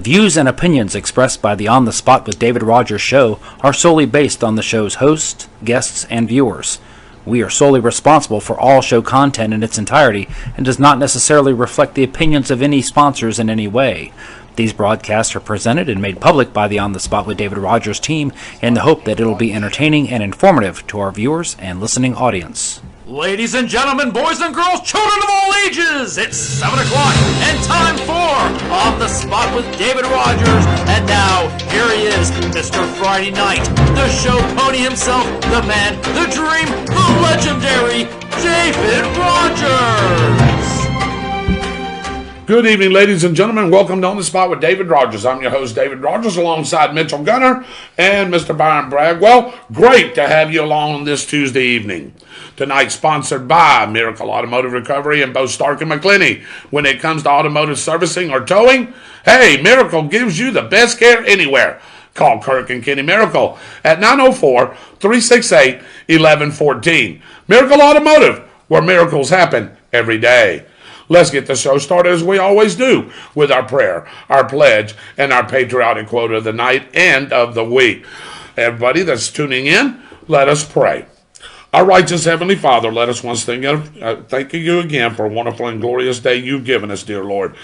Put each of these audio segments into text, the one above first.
views and opinions expressed by the On the Spot with David Rodgers show are solely based on the show's host, guests, and viewers. We are solely responsible for all show content in its entirety and does not necessarily reflect the opinions of any sponsors in any way. These broadcasts are presented and made public by the On the Spot with David Rodgers team in the hope that it will be entertaining and informative to our viewers and listening audience. Ladies and gentlemen, boys and girls, children of all ages, it's 7 o'clock and time for On the Spot with David Rodgers. And now, here he is, Mr. Friday Night, the show pony himself, the man, the dream, the legendary David Rodgers. Good evening, ladies and gentlemen. Welcome to On the Spot with David Rodgers. I'm your host, David Rodgers, alongside Mitchell Gunner and Mr. Byron Bragwell. Great to have you along this Tuesday evening. Tonight, sponsored by Miracle Automotive Recovery in both Stark and McClinney. When it comes to automotive servicing or towing, hey, Miracle gives you the best care anywhere. Call Kirk and Kenny Miracle at 904-368-1114. Miracle Automotive, where miracles happen every day. Let's get the show started as we always do with our prayer, our pledge, and our patriotic quote of the night and of the week. Everybody that's tuning in, let us pray. Our righteous Heavenly Father, let us once thank you again for a wonderful and glorious day you've given us, dear Lord.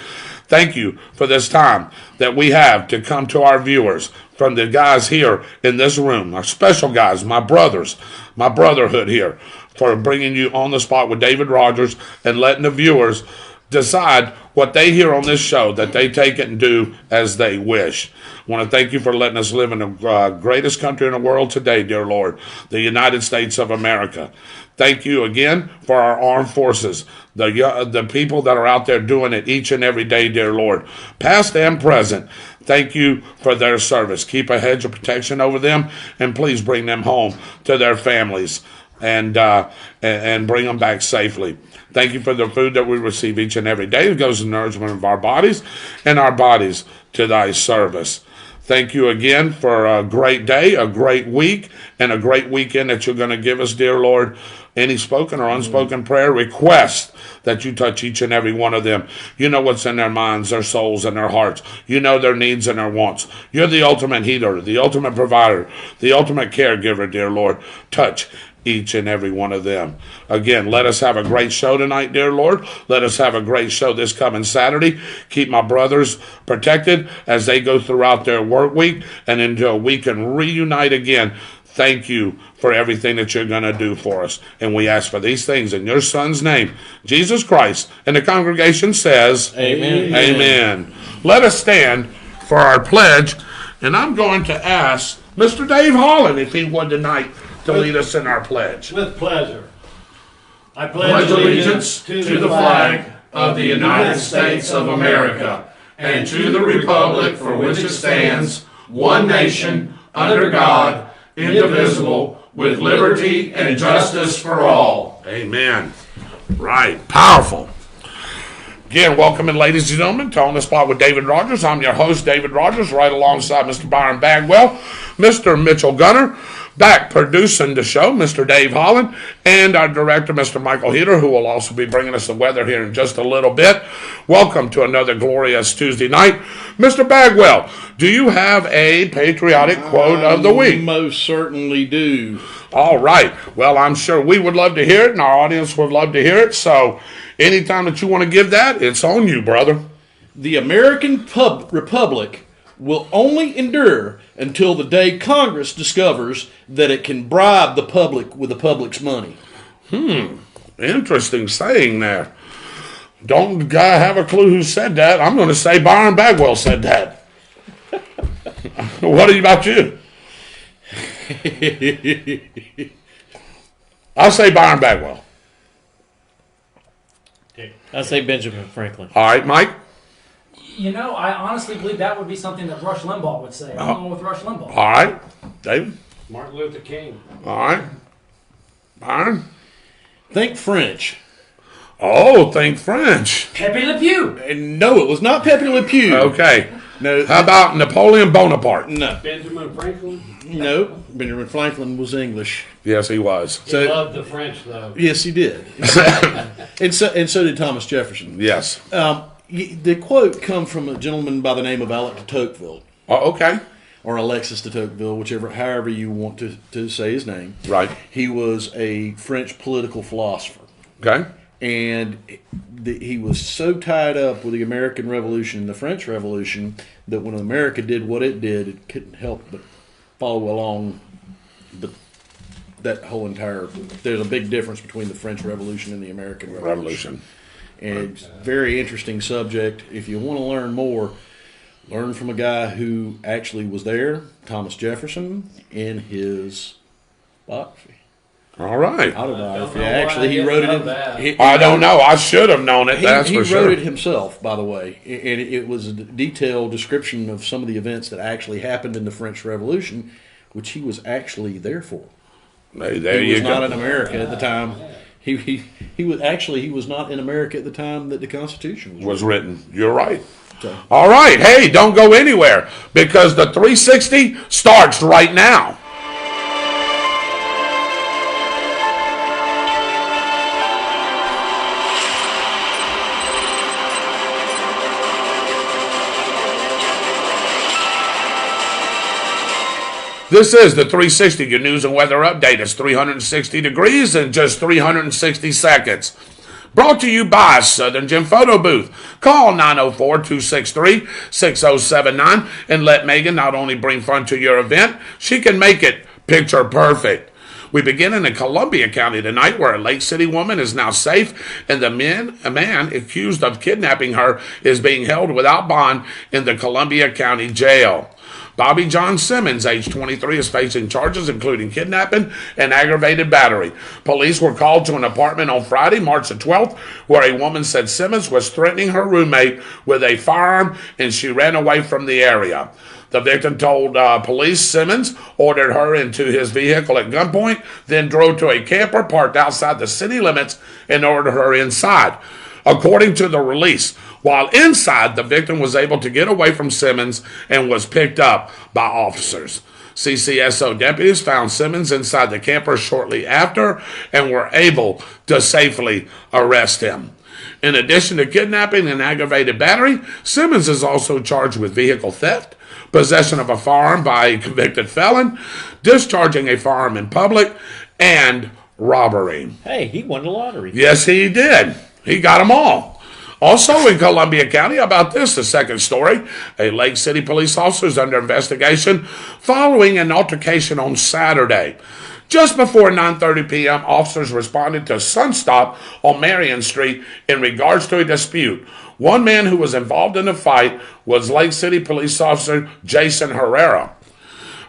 Thank you for this time that we have to come to our viewers from the guys here in this room, our special guys, my brothers, my brotherhood here, for bringing you On the Spot with David Rodgers and letting the viewers decide what they hear on this show, that they take it and do as they wish. I want to thank you for letting us live in the greatest country in the world today, dear Lord, the United States of America. Thank you again for our armed forces, the people that are out there doing it each and every day, dear Lord, past and present. Thank you for their service. Keep a hedge of protection over them, and please bring them home to their families and bring them back safely. Thank you for the food that we receive each and every day. It goes to the nourishment of our bodies and our bodies to thy service. Thank you again for a great day, a great week, and a great weekend that you're going to give us, dear Lord. Any spoken or unspoken prayer request that you touch each and every one of them. You know what's in their minds, their souls, and their hearts. You know their needs and their wants. You're the ultimate healer, the ultimate provider, the ultimate caregiver, dear Lord. Touch each and every one of them. Again, let us have a great show tonight, dear Lord. Let us have a great show this coming Saturday. Keep my brothers protected as they go throughout their work week and until we can reunite again. Thank you for everything that you're going to do for us. And we ask for these things in your Son's name, Jesus Christ. And the congregation says, Amen. Amen. Let us stand for our pledge. And I'm going to ask Mr. Dave Holland if he would tonight to lead us in our pledge. With pleasure. I pledge allegiance to the flag of the United States of America and to the republic for which it stands, one nation, under God, indivisible, with liberty and justice for all. Amen. Right. Powerful. Again, welcome in, ladies and gentlemen, to On the Spot with David Rodgers. I'm your host, David Rodgers, right alongside Mr. Byron Bagwell, Mr. Mitchell Gunner, back producing the show, Mr. Dave Holland, and our director, Mr. Michael Heater, who will also be bringing us the weather here in just a little bit. Welcome to another glorious Tuesday night. Mr. Bagwell, do you have a patriotic quote of the week? Most certainly do. All right. Well, I'm sure we would love to hear it, and our audience would love to hear it. So anytime that you want to give that, it's on you, brother. The American Republic will only endure until the day Congress discovers that it can bribe the public with the public's money. Interesting saying there. Don't guy have a clue who said that. I'm going to say Byron Bagwell said that. What about you? I'll say Byron Bagwell. I'll say Benjamin Franklin. All right, Mike? You know, I honestly believe that would be something that Rush Limbaugh would say. I'm going with Rush Limbaugh. All right. David? Martin Luther King. All right. Byron? Think French. Oh, think French. Pepe Le Pew. No, it was not Pepe Le Pew. Okay. No. How about Napoleon Bonaparte? No. Benjamin Franklin. No. Benjamin Franklin was English. Yes, he was. He loved the French, though. Yes, he did. And so did Thomas Jefferson. Yes. The quote come from a gentleman by the name of Alec de Tocqueville, Oh, okay. or Alexis de Tocqueville, however you want to say his name. Right. He was a French political philosopher, Okay. and he was so tied up with the American Revolution and the French Revolution that when America did what it did, it couldn't help but follow along that whole entire. There's a big difference between the French Revolution and the American Revolution. And it's a very interesting subject. If you want to learn more, learn from a guy who actually was there, Thomas Jefferson, in his biography. All right. Autobiography. I don't know why Actually, I he didn't wrote know it. that. I don't know. I should have known it. That's He for wrote sure. it himself, by the way, and it was a detailed description of some of the events that actually happened in the French Revolution, which he was actually there for. There He you was go. not in America at the time. He was not in America at the time that the Constitution Was written. You're right. So- All right. Hey, don't go anywhere because the 360 starts right now. This is the 360, your news and weather update. It's 360 degrees in just 360 seconds. Brought to you by Southern Gem Photo Booth. Call 904-263-6079 and let Megan not only bring fun to your event, she can make it picture perfect. We begin in Columbia County tonight, where a Lake City woman is now safe, and a man accused of kidnapping her is being held without bond in the Columbia County Jail. Bobby John Simmons, age 23, is facing charges including kidnapping and aggravated battery. Police were called to an apartment on Friday, March the 12th, where a woman said Simmons was threatening her roommate with a firearm and she ran away from the area. The victim told police Simmons ordered her into his vehicle at gunpoint, then drove to a camper parked outside the city limits and ordered her inside. According to the release, while inside, the victim was able to get away from Simmons and was picked up by officers. CCSO deputies found Simmons inside the camper shortly after and were able to safely arrest him. In addition to kidnapping and aggravated battery, Simmons is also charged with vehicle theft, possession of a firearm by a convicted felon, discharging a firearm in public, and robbery. Hey, he won the lottery. Yes, he did. He got them all. Also in Columbia County, about this, the second story, a Lake City police officer is under investigation following an altercation on Saturday. Just before 9:30 p.m., officers responded to Sunstop on Marion Street in regards to a dispute. One man who was involved in the fight was Lake City police officer Jason Herrera.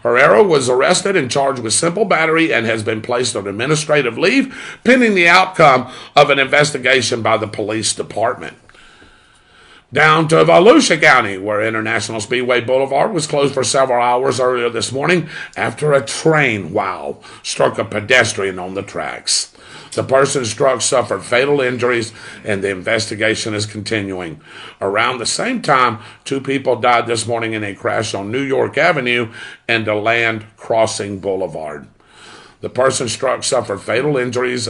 Herrera was arrested and charged with simple battery and has been placed on administrative leave pending the outcome of an investigation by the police department. Down to Volusia County, where International Speedway Boulevard was closed for several hours earlier this morning after a train, struck a pedestrian on the tracks. The person struck suffered fatal injuries, and the investigation is continuing. Around the same time, 2 people died this morning in a crash on New York Avenue and DeLand Crossing Boulevard. The person struck suffered fatal injuries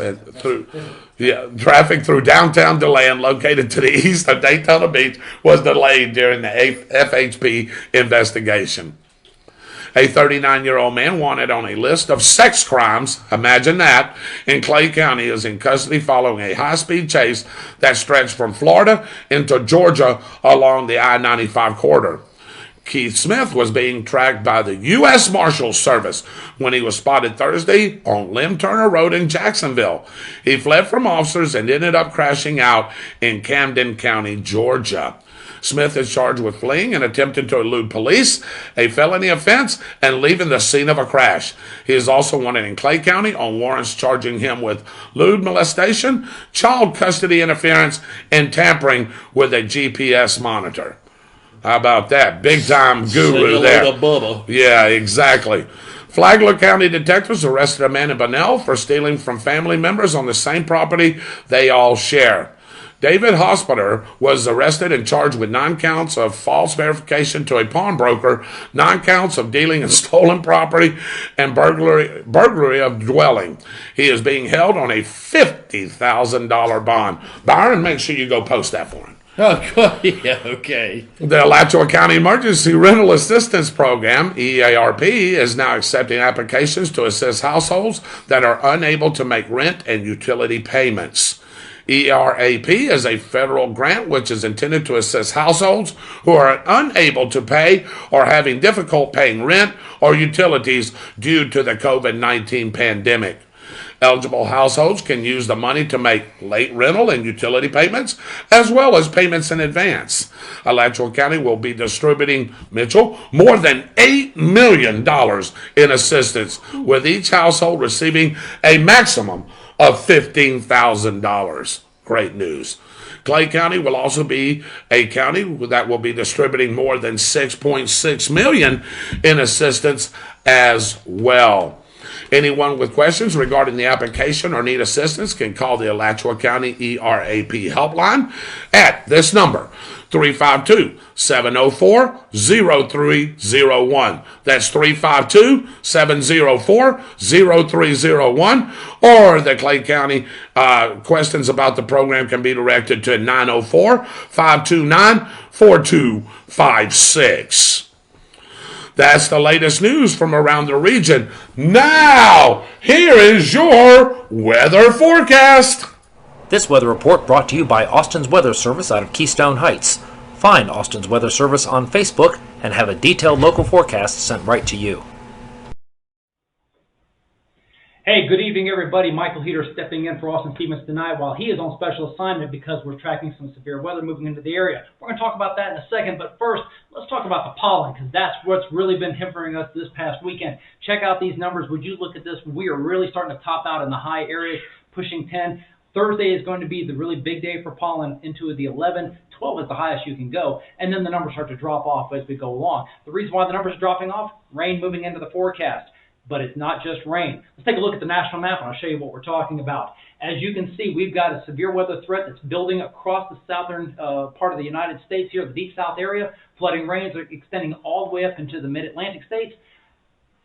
traffic through downtown DeLand, located to the east of Daytona Beach, was delayed during the FHP investigation. A 39-year-old man wanted on a list of sex crimes, imagine that, in Clay County is in custody following a high-speed chase that stretched from Florida into Georgia along the I-95 corridor. Keith Smith was being tracked by the U.S. Marshals Service when he was spotted Thursday on Lim Turner Road in Jacksonville. He fled from officers and ended up crashing out in Camden County, Georgia. Smith is charged with fleeing and attempting to elude police, a felony offense, and leaving the scene of a crash. He is also wanted in Clay County on warrants charging him with lewd molestation, child custody interference, and tampering with a GPS monitor. How about that? Big time guru there. Bubba. Yeah, exactly. Flagler County detectives arrested a man in Bunnell for stealing from family members on the same property they all share. David Hospital was arrested and charged with 9 counts of false verification to a pawnbroker, 9 counts of dealing in stolen property, and burglary of dwelling. He is being held on a $50,000 bond. Byron, make sure you go post that for him. Oh, yeah, okay. The Alachua County Emergency Rental Assistance Program, EARP, is now accepting applications to assist households that are unable to make rent and utility payments. ERAP is a federal grant which is intended to assist households who are unable to pay or having difficulty paying rent or utilities due to the COVID-19 pandemic. Eligible households can use the money to make late rental and utility payments, as well as payments in advance. Alachua County will be distributing, Mitchell, more than $8 million in assistance, with each household receiving a maximum of $15,000. Great news. Clay County will also be a county that will be distributing more than $6.6 million in assistance as well. Anyone with questions regarding the application or need assistance can call the Alachua County ERAP helpline at this number, 352-704-0301. That's 352-704-0301. Or the Clay County questions about the program can be directed to 904-529-4256. That's the latest news from around the region. Now, here is your weather forecast. This weather report brought to you by Austin's Weather Service out of Keystone Heights. Find Austin's Weather Service on Facebook and have a detailed local forecast sent right to you. Hey, good evening, everybody. Michael Heater stepping in for Austin Stevens tonight while he is on special assignment because we're tracking some severe weather moving into the area. We're going to talk about that in a second, but first, let's talk about the pollen because that's what's really been hampering us this past weekend. Check out these numbers. Would you look at this? We are really starting to top out in the high areas, pushing 10. Thursday is going to be the really big day for pollen into the 11. 12 is the highest you can go, and then the numbers start to drop off as we go along. The reason why the numbers are dropping off, rain moving into the forecast. But it's not just rain. Let's take a look at the national map, and I'll show you what we're talking about. As you can see, we've got a severe weather threat that's building across the southern part of the United States here, the deep south area. Flooding rains are extending all the way up into the mid-Atlantic states.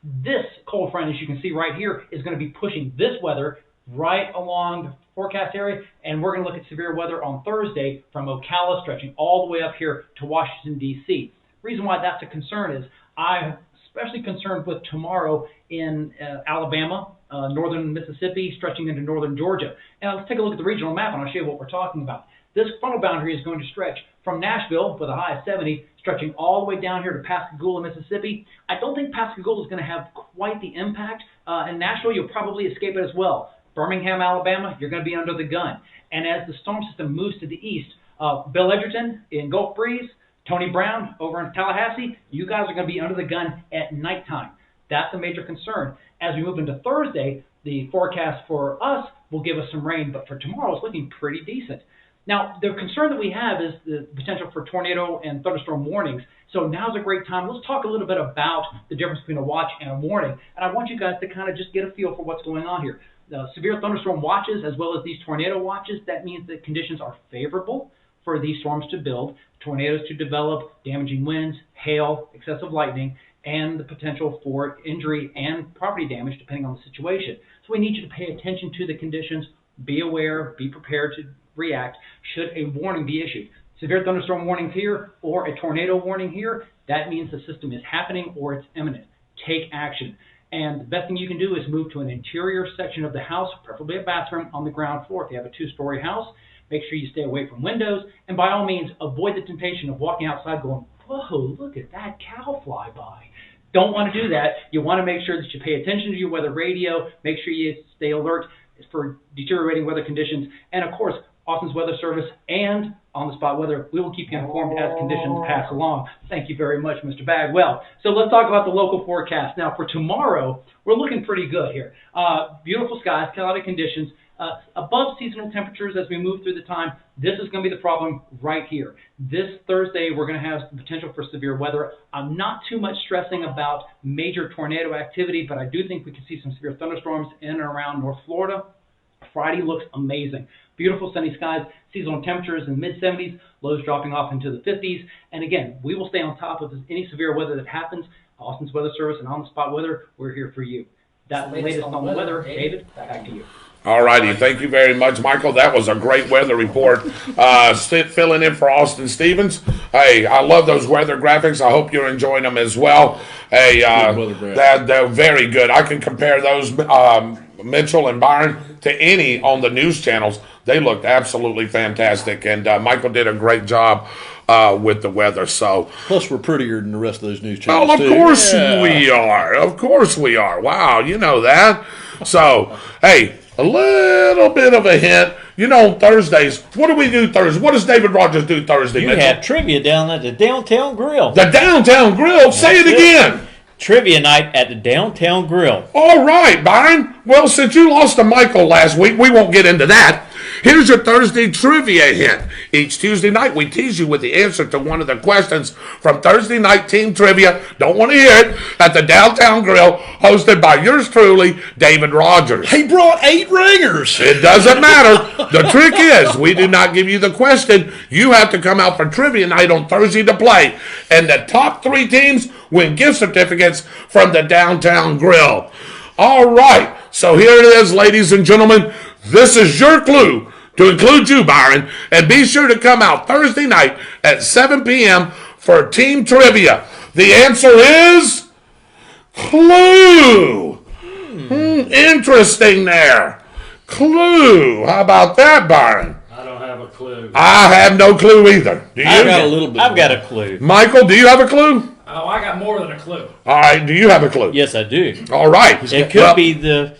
This cold front, as you can see right here, is going to be pushing this weather right along the forecast area, and we're going to look at severe weather on Thursday from Ocala, stretching all the way up here to Washington, D.C. The reason why that's a concern is I'm especially concerned with tomorrow in Alabama, northern Mississippi, stretching into northern Georgia. Now, let's take a look at the regional map, and I'll show you what we're talking about. This frontal boundary is going to stretch from Nashville with a high of 70, stretching all the way down here to Pascagoula, Mississippi. I don't think Pascagoula is going to have quite the impact. In Nashville, you'll probably escape it as well. Birmingham, Alabama, you're going to be under the gun. And as the storm system moves to the east, Bill Edgerton in Gulf Breeze, Tony Brown over in Tallahassee, you guys are going to be under the gun at nighttime. That's a major concern. As we move into Thursday, the forecast for us will give us some rain, but for tomorrow it's looking pretty decent. Now, the concern that we have is the potential for tornado and thunderstorm warnings. So now's a great time. Let's talk a little bit about the difference between a watch and a warning. And I want you guys to kind of just get a feel for what's going on here. Severe thunderstorm watches as well as these tornado watches, that means that conditions are favorable for these storms to build, tornadoes to develop, damaging winds, hail, excessive lightning, and the potential for injury and property damage depending on the situation. So we need you to pay attention to the conditions, be aware, be prepared to react should a warning be issued. Severe thunderstorm warnings here or a tornado warning here, that means the system is happening or it's imminent. Take action. And the best thing you can do is move to an interior section of the house, preferably a bathroom on the ground floor. If you have a two-story house, make sure you stay away from windows. And by all means, avoid the temptation of walking outside going, whoa, look at that cow fly by. Don't want to do that. You want to make sure that you pay attention to your weather radio. Make sure you stay alert for deteriorating weather conditions. And, of course, Austin's Weather Service and on-the-spot weather, we will keep you informed as conditions pass along. Thank you very much, Mr. Bagwell. So let's talk about the local forecast. Now, for tomorrow, we're looking pretty good here. Beautiful skies, cloudy conditions, above seasonal temperatures as we move through the time. This is going to be the problem right here. This Thursday, we're going to have the potential for severe weather. I'm not too much stressing about major tornado activity, but I do think we can see some severe thunderstorms in and around North Florida. Friday looks amazing. Beautiful sunny skies, seasonal temperatures in the mid-70s, lows dropping off into the 50s. And again, we will stay on top of any severe weather that happens. Austin's Weather Service and on-the-spot weather, we're here for you. That's the latest on the weather. David, back to you. All righty. Thank you very much, Michael. That was a great weather report. Filling in for Austin Stevens. Hey, I love those weather graphics. I hope you're enjoying them as well. Hey, they're very good. I can compare those, Mitchell and Byron, to any on the news channels. They looked absolutely fantastic, and Michael did a great job with the weather. So, Plus, we're prettier than the rest of those news channels. well, of course we are. Of course we are. Wow, you know that. So, hey, a little bit of a hint. You know, Thursdays, what do we do Thursday? What does David Rodgers do Thursday, You Mitchell? have trivia down at the Downtown Grill. The Downtown Grill. Say it again. Trivia night at the Downtown Grill. All right, Byron. Well, since you lost to Michael last week, we won't get into that. Here's your Thursday trivia hint. Each Tuesday night, we tease you with the answer to one of the questions from Thursday Night Team Trivia. Don't want to hear it. At the Downtown Grill, hosted by yours truly, David Rodgers. He brought 8 ringers. It doesn't matter. The trick is, we do not give you the question. You have to come out for trivia night on Thursday to play. And the top 3 teams win gift certificates from the Downtown Grill. All right. So here it is, ladies and gentlemen. This is your clue to include you, Byron. And be sure to come out Thursday night at 7 p.m. for team trivia. The answer is clue. Interesting there. Clue. How about that, Byron? I don't have a clue. I have no clue either. Do you? I've got a little bit. I've got a clue. Michael, do you have a clue? Oh, I got more than a clue. All right. Do you have a clue? Yes, I do. All right. It could be the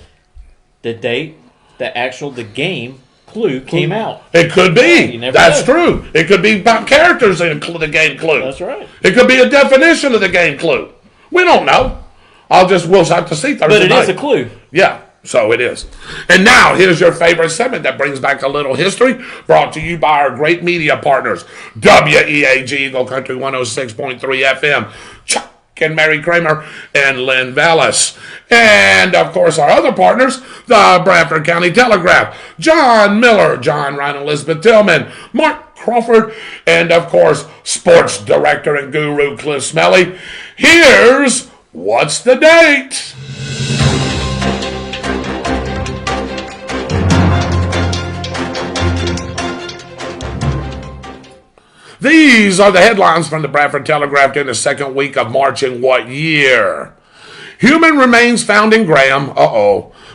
date, the game clue came out. It could be. You never That's know. true. It could be about characters in the game clue. That's right. It could be a definition of the game clue. We don't know. We'll have to see Thursday But it night. is a clue. Yeah, so it is. And now, here's your favorite segment that brings back a little history, brought to you by our great media partners, WEAG Eagle Country 106.3 FM, Chuck and Mary Kramer, and Lynn Vallis. And, of course, our other partners, the Bradford County Telegraph, John Miller, John Ryan, Elizabeth Tillman, Mark Crawford, and, of course, sports director and guru Cliff Smelly. Here's What's the Date? These are the headlines from the Bradford Telegraph in the second week of March in what year? Human remains found in Graham.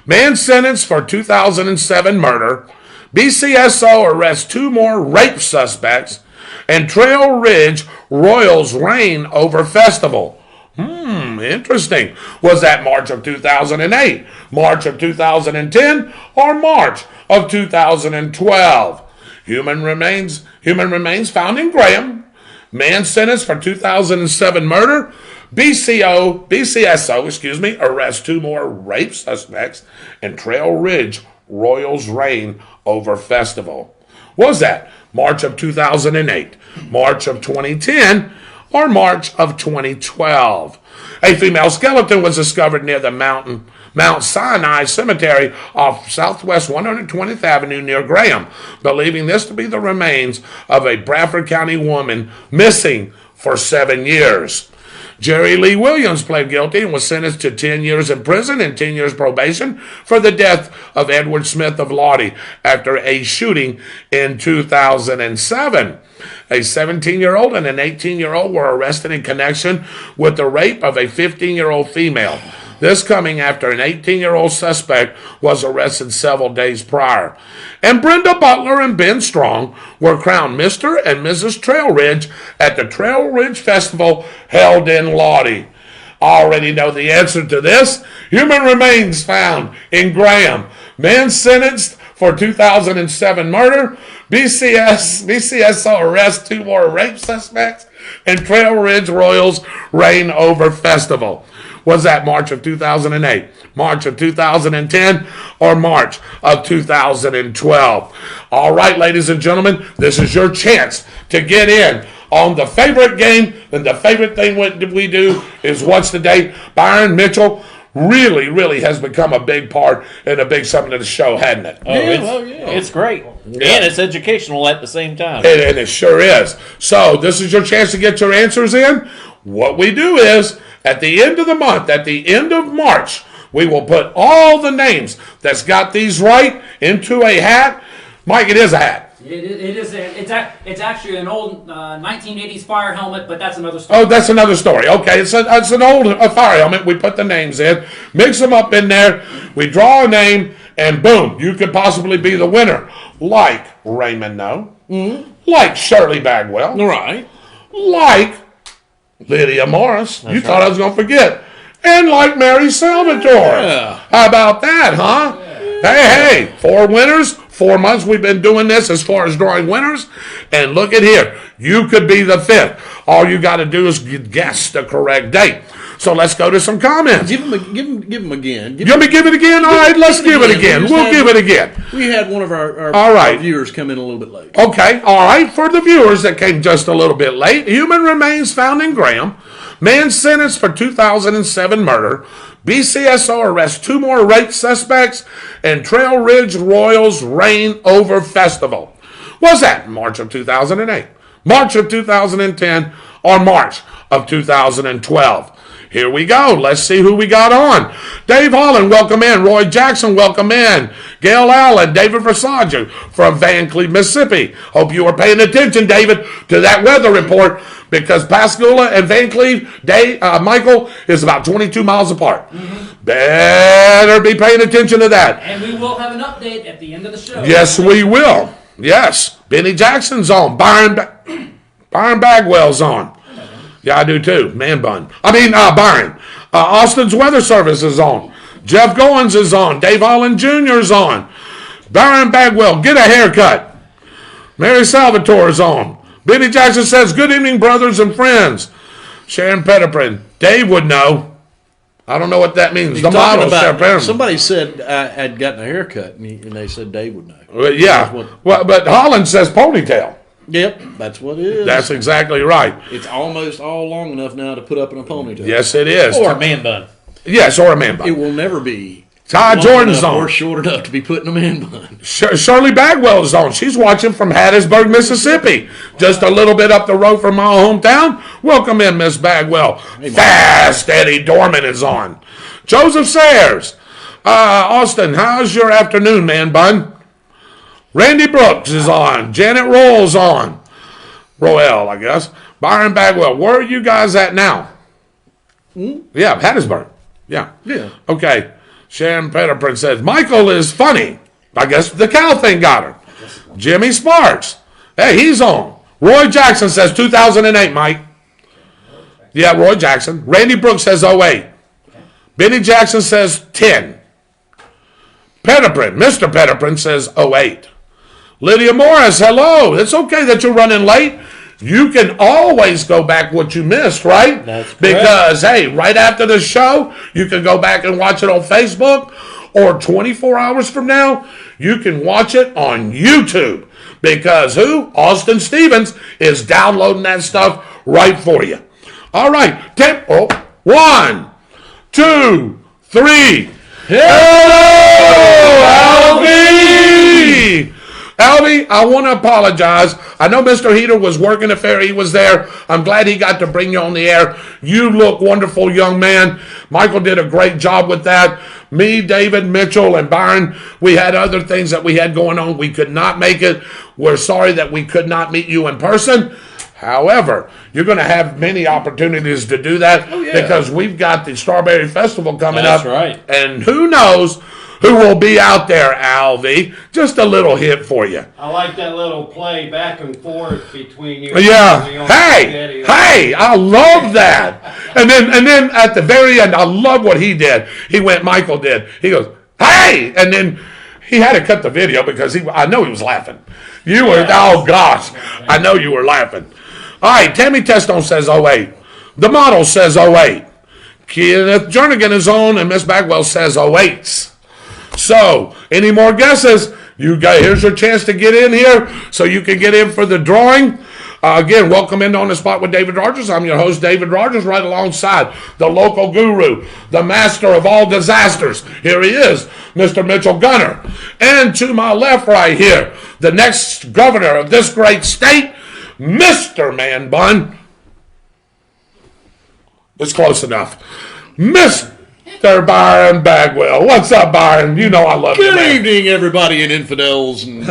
Man sentenced for 2007 murder. BCSO arrests 2 more rape suspects. And Trail Ridge Royals reign over festival. Interesting. Was that March of 2008, March of 2010, or March of 2012? Human remains found in Graham. Man sentenced for 2007 murder. BCSO, arrests 2 more rape suspects. And Trail Ridge Royals reign over festival. Was that March of 2008, March of 2010, or March of 2012? A female skeleton was discovered near the Mount Sinai Cemetery off Southwest 120th Avenue near Graham, believing this to be the remains of a Bradford County woman missing for 7 years. Jerry Lee Williams pled guilty and was sentenced to 10 years in prison and 10 years probation for the death of Edward Smith of Lottie after a shooting in 2007. A 17-year-old and an 18-year-old were arrested in connection with the rape of a 15-year-old female. This coming after an 18-year-old suspect was arrested several days prior. And Brenda Butler and Ben Strong were crowned Mr. and Mrs. Trail Ridge at the Trail Ridge Festival held in Lottie. I already know the answer to this. Human remains found in Graham. Man sentenced for 2007 murder. BCSO arrests 2 more rape suspects. And Trail Ridge Royals reign over festival. Was that March of 2008, March of 2010, or March of 2012? All right, ladies and gentlemen, this is your chance to get in on the favorite game. And the favorite thing we do is What's the Date? Byron Mitchell really has become a big part and a big something of the show, hadn't it? It's great. Yeah. And it's educational at the same time. And it sure is. So this is your chance to get your answers in. What we do is, at the end of the month, at the end of March, We will put all the names that's got these right into a hat. Mike, it is a hat. It is. It's actually an old 1980s fire helmet, but that's another story. Oh, that's another story. Okay, it's an old fire helmet. We put the names in, mix them up in there. We draw a name, and boom, you could possibly be the winner. Like Raymond No, like Shirley Bagwell, Right. like Lydia Morris. You thought I was going to forget. And like Mary Salvatore. Yeah. How about that, huh? Hey, 4 winners. 4 months we've been doing this as far as drawing winners. And look at here. You could be the 5th. All you got to do is guess the correct date. So let's go to some comments. Give him again. You want me to give it again? All right, let's give it again. We'll give it again. We had one of our All right. our viewers come in a little bit late. Okay, all right. For the viewers that came just a little bit late, human remains found in Graham. Man sentenced for 2007 murder. BCSO arrests 2 more rape suspects. And Trail Ridge Royals reign over festival. Was that March of 2008, March of 2010, or March of 2012? Here we go. Let's see who we got on. Dave Holland, welcome in. Roy Jackson, welcome in. Gail Allen, David Versace from Van Cleve, Mississippi. Hope you are paying attention, David, to that weather report because Pascagoula and Van Cleve, Michael, is about 22 miles apart. Better be paying attention to that. And we will have an update at the end of the show. Yes, we will. Yes. Benny Jackson's on. Byron Bagwell's on. Yeah, I do too. Byron. Austin's Weather Service is on. Jeff Goins is on. Dave Holland Jr. is on. Byron Bagwell, get a haircut. Mary Salvatore is on. Benny Jackson says, good evening, brothers and friends. Sharon Pettiprin. Dave would know. I don't know what that means. The model, Sharon Pettiprin. Somebody said I'd gotten a haircut, and they said Dave would know. Yeah. Well, but Holland says ponytail. Yep, that's what it is. That's exactly right. It's almost all long enough now to put up in a ponytail. Yes, it is. Or a man bun. Yes, or a man bun. It will never be Ty Jordan's enough on. or short enough to be put in a man bun. Shirley Bagwell's on. She's watching from Hattiesburg, Mississippi. Just a little bit up the road from my hometown. Welcome in, Miss Bagwell. Fast Eddie Dorman is on. Joseph Sayers. Austin, how's your afternoon, man bun? Randy Brooks is on. Janet Roll's on. Roel, I guess. Byron Bagwell. Where are you guys at now? Yeah, Hattiesburg. Yeah. Okay. Sharon Pettiprin says, Michael is funny. I guess the cow thing got her. Jimmy Sparks. Hey, he's on. Roy Jackson says 2008, Mike. Yeah, Roy Jackson. Randy Brooks says 08. Benny Jackson says 10. Pettiprin, Mr. Pettiprin says 08. Lydia Morris, hello. It's okay that you're running late. You can always go back what you missed, right? That's correct. Because, hey, right after the show, you can go back and watch it on Facebook, or 24 hours from now, you can watch it on YouTube. Because who? Austin Stevens is downloading that stuff right for you. All right. Tempo. 1, 2, 3. Hello, Albie! Albie, I want to apologize. I know Mr. Heater was working a fair. He was there. I'm glad he got to bring you on the air. You look wonderful, young man. Michael did a great job with that. Me, David, Mitchell, and Byron, we had other things that we had going on. We could not make it. We're sorry that we could not meet you in person. However, you're going to have many opportunities to do that because we've got the Strawberry Festival coming up. That's right. And who knows who will be out there, Alvy. Just a little hint for you. I like that little play back and forth between you. Yeah. Hey, I love that. And then at the very end, I love what he did. Michael did. He goes, hey! And then he had to cut the video because I know he was laughing. You were, oh gosh, I know you were laughing. All right, Tammy Testone says 08. The model says 08. Kenneth Jernigan is on, and Miss Bagwell says 08. So, any more guesses? Here's your chance to get in here so you can get in for the drawing. Again, welcome into On the Spot with David Rodgers. I'm your host, David Rodgers, right alongside the local guru, the master of all disasters. Here he is, Mr. Mitchell Gunner. And to my left right here, the next governor of this great state, Mr. Man Bun. It's close enough. Mr. Byron Bagwell. What's up, Byron? You know I love you, Good man. evening, everybody, and infidels and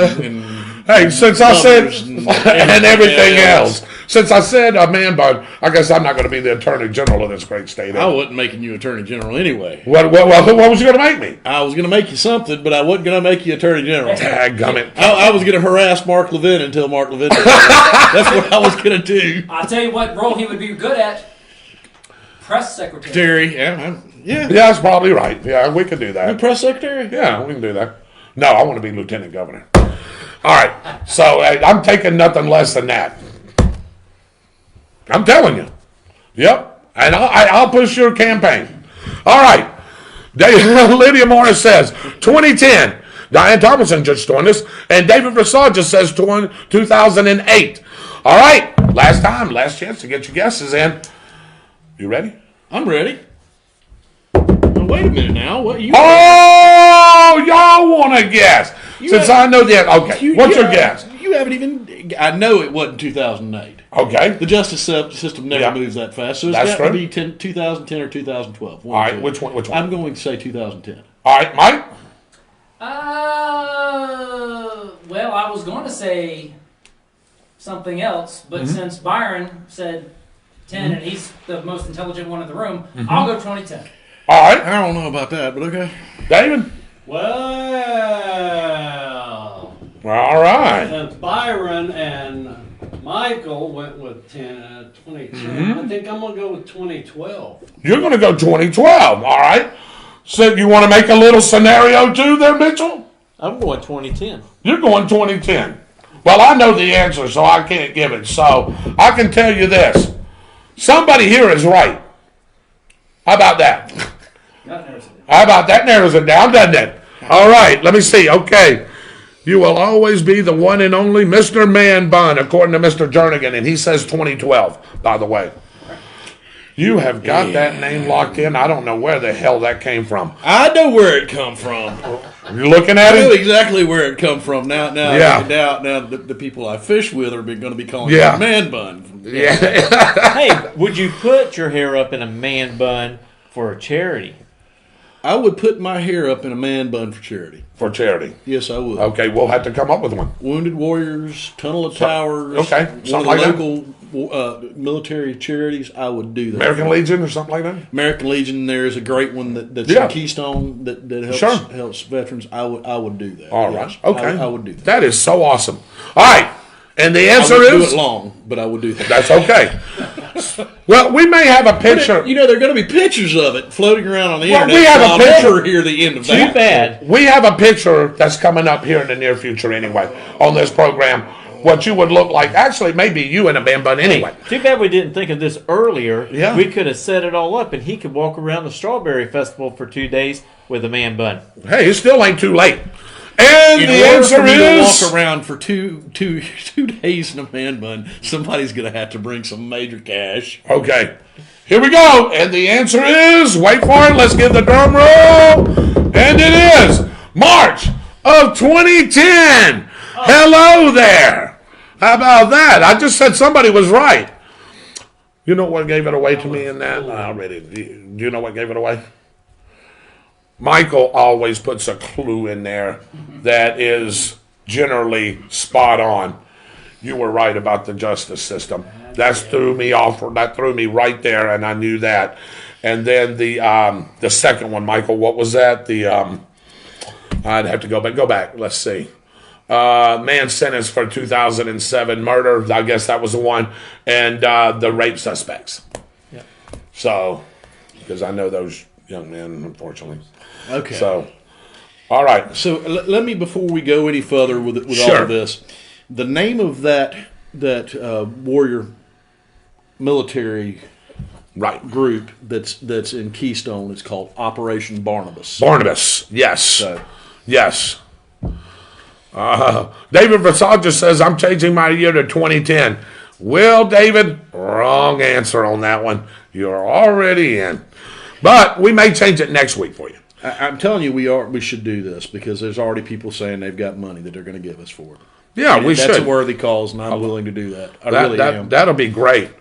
Hey, since I said lovers and everything else, since I said a man bun, I guess I'm not going to be the Attorney General of this great state. I wasn't making you Attorney General anyway. What was you going to make me? I was going to make you something, but I wasn't going to make you Attorney General. Dadgummit. I was going to harass Mark Levin until Mark Levin. That's what I was going to do. I'll tell you what role he would be good at. Press secretary. Terry, yeah. Yeah, that's probably right. Yeah, we can do You that. press secretary? Yeah, we can do that. No, I want to be Lieutenant Governor. All right, so I'm taking nothing less than that. I'm telling you. Yep, and I'll push your campaign. All right, Lydia Morris says 2010. Diane Thomason just joined us, and David Rodgers says 2008. All right, last chance to get your guesses in. You ready? I'm ready. Well, wait a minute now. What you? Oh, y'all want to guess? Since I know that. Okay, what's your guess? You haven't even. I know it wasn't 2008. Okay. The justice system never moves that fast, so it's That's got to true. be 2010 or 2012. All right, which one? I'm going to say 2010. All right, Mike. Well, I was going to say something else, but since Byron said 10 and he's the most intelligent one in the room, I'll go 2010. All right, I don't know about that, but okay. David. Well, All right. since Byron and Michael went with 2010, I think I'm going to go with 2012. You're going to go 2012. All right. So you want to make a little scenario too there, Mitchell? I'm going 2010. You're going 2010. Well, I know the answer, so I can't give it. So I can tell you this. Somebody here is right. How about that? How about that narrows it down, doesn't it? All right, let me see. Okay. You will always be the one and only Mr. Man Bun, according to Mr. Jernigan, and he says 2012, by the way. You have got that name locked in. I don't know where the hell that came from. I know where it come from. You're looking at I know it? exactly where it come from. Now, Yeah. the people I fish with are going to be calling Yeah. it man bun. Yeah. Hey, would you put your hair up in a man bun for a charity? I would put my hair up in a man bun for charity. For charity. Yes, I would. Okay, we'll have to come up with one. Wounded Warriors, Tunnel of Towers. okay, one something of like the that. local military charities. I would do that. American Legion or something like that? American Legion. There is a great one that's Yeah. in Keystone that helps Sure. helps veterans. I would do that. All Yes. right. Okay. I would do that. That is so awesome. All right. And the I answer wouldn't do is? it long, but I would do that. That's okay. Well, we may have a picture. You know, there are going to be pictures of it floating around on the Well, internet. we have so a I'll picture. never hear the end of Too that. bad. We have a picture that's coming up here in the near future anyway on this program. What you would look like. Actually, maybe you in a man bun anyway. Too bad we didn't think of this earlier. Yeah. We could have set it all up, and he could walk around the Strawberry Festival for 2 days with a man bun. Hey, it still ain't too late. And In the order answer for me to is... walk around for two days in a man bun, somebody's going to have to bring some major cash. Okay. Here we go. And the answer is, wait for it, let's give the drum roll. And it is March of 2010. Hello there. How about that? I just said somebody was right. You know what gave it away to me in that? Do you know what gave it away? Michael always puts a clue in there that is generally spot on. You were right about the justice system. That threw me off. That threw me right there, and I knew that. And then the second one, Michael, what was that? I'd have to go back. Go back. Let's see. Man sentenced for 2007 murder. I guess that was the one. And the rape suspects. Yeah. So, because I know those young men, unfortunately. Okay. So, all right. So let me, before we go any further with all Sure. of this, the name of that warrior military Right. group that's in Keystone is called Operation Barnabas. Barnabas. Yes. So, Yes. David Rodgers says, I'm changing my year to 2010. Well, David, wrong answer on that one. You're already in. But we may change it next week for you. I'm telling you, we should do this because there's already people saying they've got money that they're going to give us for it. Yeah, we That's should. a worthy cause, and I'm willing to do that. I really am. That'll be great.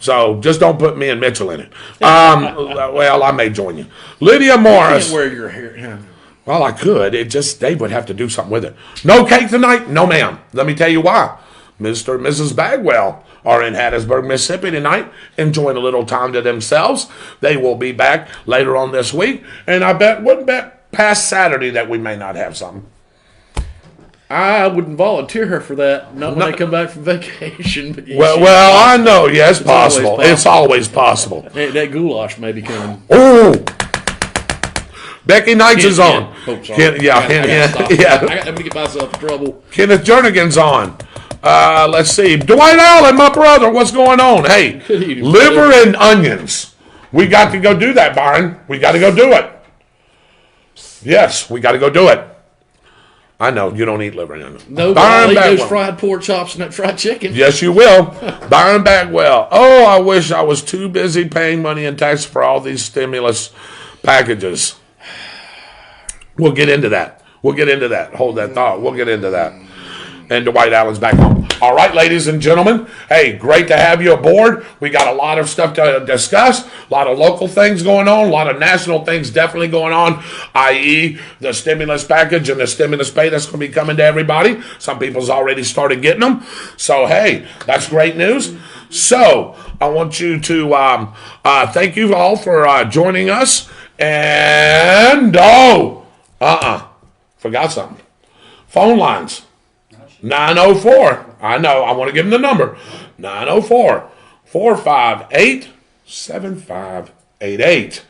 So just don't put me and Mitchell in it. Well, I may join you. Lydia Morris. Can't wear your hair. Yeah. Well, I could. Dave would have to do something with it. No cake tonight? No, ma'am. Let me tell you why. Mr. and Mrs. Bagwell are in Hattiesburg, Mississippi tonight, enjoying a little time to themselves. They will be back later on this week, and I wouldn't bet past Saturday that we may not have something. I wouldn't volunteer her for that. Not when they come back from vacation. But Well, I know. Yes, possible. It's always possible. That goulash may be coming. Oh, Becky Knights is on. Oh, sorry. Yeah. I'm gonna get myself in trouble. Kenneth Jernigan's on. Let's see. Dwight Allen, my brother. What's going on? Hey, liver and onions. We got to go do that, Byron. We got to go do it. Yes, we got to go do it. I know you don't eat liver and onions. No, but I'll eat those fried pork chops and that fried chicken. Yes, you will. Byron Bagwell. Oh, I wish I was too busy paying money in taxes for all these stimulus packages. We'll get into that. Hold that thought. We'll get into that. And Dwight Allen's back home. All right, ladies and gentlemen. Hey, great to have you aboard. We got a lot of stuff to discuss. A lot of local things going on. A lot of national things definitely going on, i.e. the stimulus package and the stimulus pay that's going to be coming to everybody. Some people's already started getting them. So, hey, that's great news. So, I want you to thank you all for joining us. And, forgot something. Phone lines. 904. I know. I want to give them the number. 904-458-7588.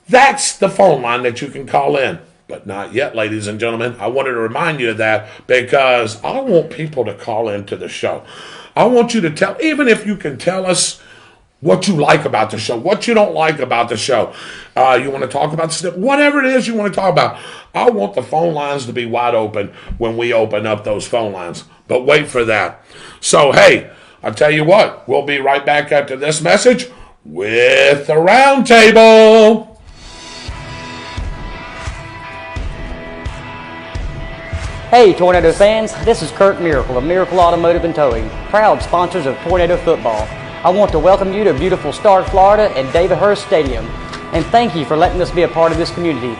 That's the phone line that you can call in. But not yet, ladies and gentlemen. I wanted to remind you of that because I want people to call into the show. I want you to tell, even if you can tell us what you like about the show, what you don't like about the show. You want to talk about whatever it is you want to talk about. I want the phone lines to be wide open when we open up those phone lines. But wait for that. So, hey, I'll tell you what. We'll be right back after this message with the Roundtable. Hey Tornado fans, this is Kurt Miracle of Miracle Automotive and Towing, proud sponsors of Tornado Football. I want to welcome you to beautiful Stark, Florida at David Hurst Stadium, and thank you for letting us be a part of this community.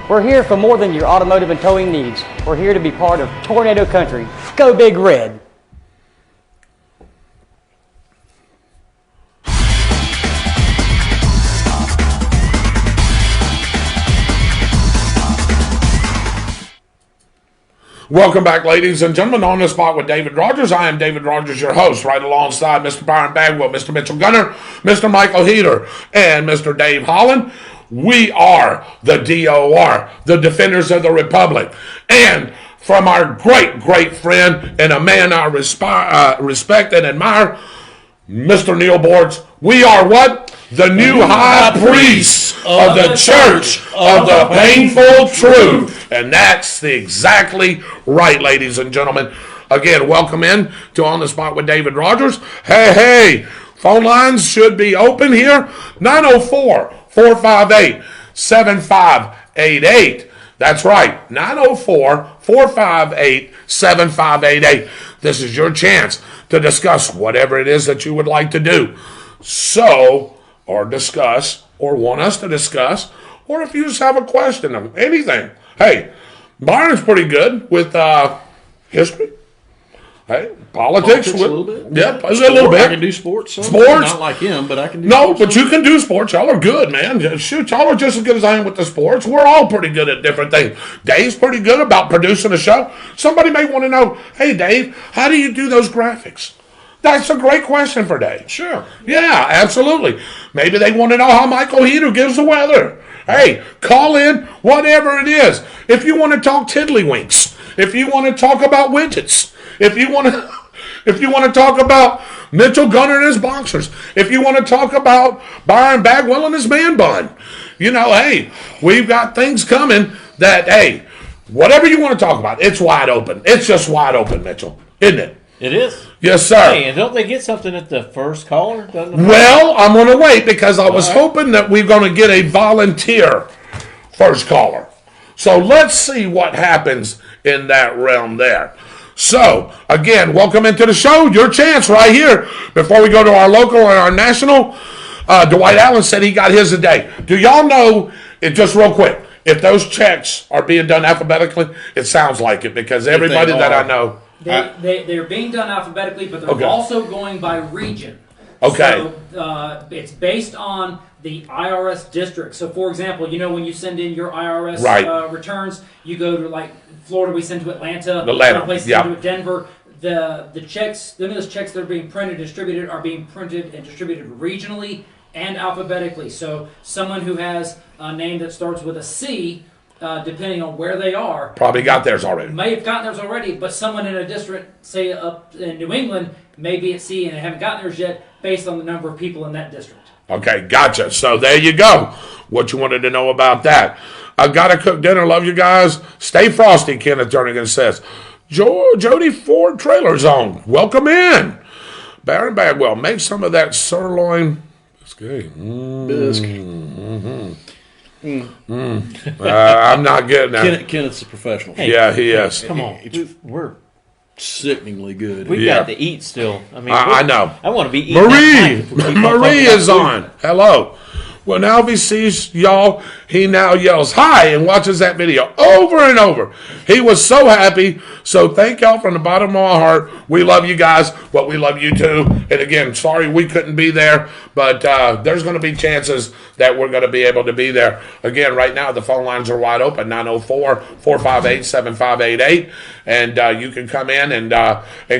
We're here for more than your automotive and towing needs. We're here to be part of Tornado Country. Go Big Red! Welcome back, ladies and gentlemen. On the spot with David Rodgers. I am David Rodgers, your host, right alongside Mr. Byron Bagwell, Mr. Mitchell Gunner, Mr. Michael Heater, and Mr. Dave Holland. We are the DOR, the Defenders of the Republic. And from our great, great friend and a man I respect and admire, Mr. Neil Boards, we are what? The new high priest of the Church of the Painful Truth. And that's exactly right, ladies and gentlemen. Again, welcome in to On the Spot with David Rodgers. Hey, phone lines should be open here. 904-458-7588. That's right, 904-458-7588. This is your chance to discuss whatever it is that you would like to do. Or discuss, or want us to discuss, or if you just have a question of anything. Hey, Byron's pretty good with history. Hey, politics. A little bit. Yeah, a little bit. I can do sports. Sports. Not like him, but I can do sports. No, but you can do sports. Y'all are good, man. Shoot, y'all are just as good as I am with the sports. We're all pretty good at different things. Dave's pretty good about producing a show. Somebody may want to know, hey, Dave, how do you do those graphics? That's a great question for Dave. Sure. Yeah, absolutely. Maybe they want to know how Michael Heater gives the weather. Hey, call in, whatever it is. If you want to talk tiddlywinks, if you want to talk about widgets, if you want to talk about Mitchell Gunner and his boxers, if you want to talk about Byron Bagwell and his man bun, hey, we've got things coming that, hey, whatever you want to talk about, it's wide open. It's just wide open, Mitchell, isn't it? It is. Yes, sir. Hey, and don't they get something at the first caller? Well, I'm going to wait because I was hoping that we're going to get a volunteer first caller. So let's see what happens in that realm there. So, again, welcome into the show. Your chance right here. Before we go to our local and our national, Dwight Allen said he got his today. Do y'all know, just real quick, if those checks are being done alphabetically? It sounds like it, because everybody that I know. They're being done alphabetically, but they're also going by region. Okay. So it's based on the IRS district. So, for example, when you send in your IRS returns, you go to, like, Florida, we send to Atlanta. Other places send to Denver. The checks, those checks that are being printed and distributed are being printed and distributed regionally and alphabetically. So someone who has a name that starts with a C, depending on where they are, probably got theirs already. May have gotten theirs already, but someone in a district, say up in New England, may be at C and they haven't gotten theirs yet based on the number of people in that district. Okay, gotcha. So there you go. What you wanted to know about that. I gotta cook dinner. Love you guys. Stay frosty, Kenneth Jernigan says. Jody Ford Trailer Zone. Welcome in. Baron Bagwell, make some of that sirloin biscuit. I'm not getting that. Kenneth's a professional. Hey, yeah, he is. Come on. We're sickeningly good. We've got to eat still. I mean, I know. I want to be eating. Marie is on. Hello. When Alvy sees y'all, he now yells hi and watches that video over and over. He was so happy. So thank y'all from the bottom of my heart. We love you guys, but we love you too. And again, sorry we couldn't be there, but there's going to be chances that we're going to be able to be there. Again, right now the phone lines are wide open, 904-458-7588. And you can come in and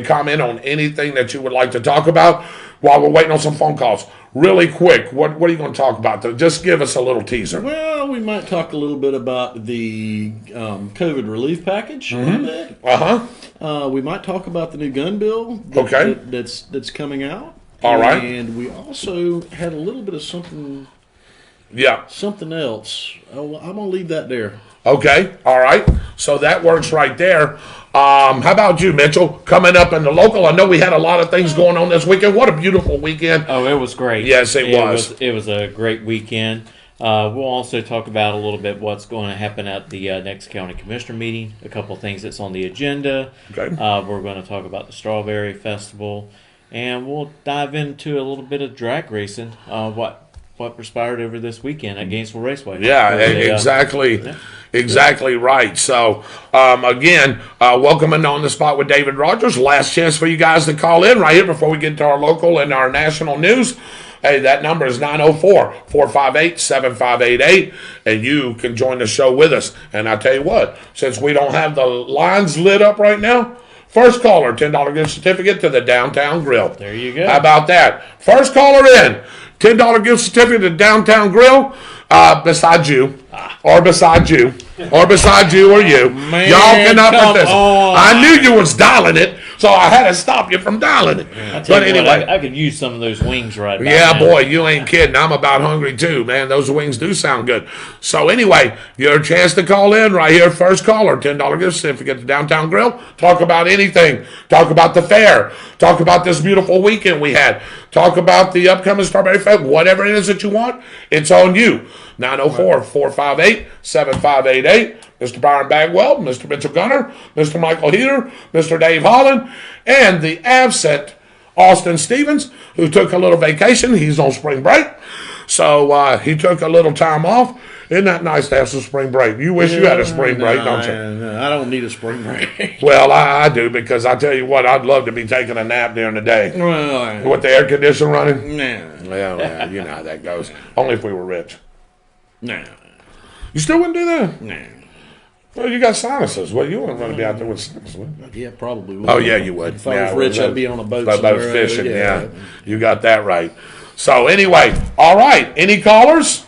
comment on anything that you would like to talk about while we're waiting on some phone calls. Really quick, what are you going to talk about? Just give us a little teaser. Well, we might talk a little bit about the COVID relief package. We might talk about the new gun bill that's coming out. All right. And we also had a little bit of something else. I'm going to leave that there. Okay, all right. So that works right there. How about you, Mitchell? Coming up in the local, I know we had a lot of things going on this weekend. What a beautiful weekend. Oh, it was great. Yes, it was. It was a great weekend. We'll also talk about a little bit what's going to happen at the next county commissioner meeting, a couple things that's on the agenda. Okay. We're going to talk about the Strawberry Festival, and we'll dive into a little bit of drag racing, what transpired over this weekend at Gainesville Raceway. Yeah, exactly. Exactly right. So, again, welcoming on the spot with David Rodgers. Last chance for you guys to call in right here before we get to our local and our national news. Hey, that number is 904-458-7588, and you can join the show with us. And I tell you what, since we don't have the lines lit up right now, first caller, $10 gift certificate to the Downtown Grill. There you go. How about that? First caller in, $10 gift certificate to Downtown Grill. Beside you, or beside you, or beside you, or you. Man, y'all cannot put this. On. I knew you was dialing it, so I had to stop you from dialing it. But anyway, I could use some of those wings right now. Yeah, boy, you ain't kidding. I'm about hungry too, man. Those wings do sound good. So anyway, your chance to call in right here. First caller, $10 gift certificate to Downtown Grill. Talk about anything. Talk about the fair. Talk about this beautiful weekend we had. Talk about the upcoming Strawberry Fest. Whatever it is that you want, it's on you. 904-458-7588. Mr. Byron Bagwell, Mr. Mitchell Gunner, Mr. Michael Heater, Mr. Dave Holland, and the absent Austin Stevens, who took a little vacation. He's on spring break. So he took a little time off. Isn't that nice to have some spring break? You wish you had a spring break, don't you? I don't need a spring break. Well, I do, because I tell you what, I'd love to be taking a nap during the day. Well, with the air conditioner running. Nah. Well, you know how that goes. Only if we were rich. Nah. You still wouldn't do that? Nah. Well, you got sinuses. Well, you wouldn't want to be out there with sinuses, would you? Yeah, probably would. Oh, yeah, you would. If I was rich, I'd be on a boat somewhere. Fishing, yeah. You got that right. So, anyway, all right. Any callers?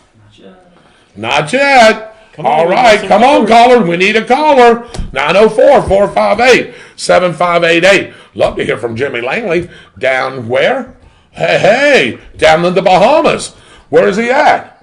Not yet. All right. Come on, caller. We need a caller. 904-458-7588. Love to hear from Jimmy Langley. Down where? Hey, down in the Bahamas. Where is he at?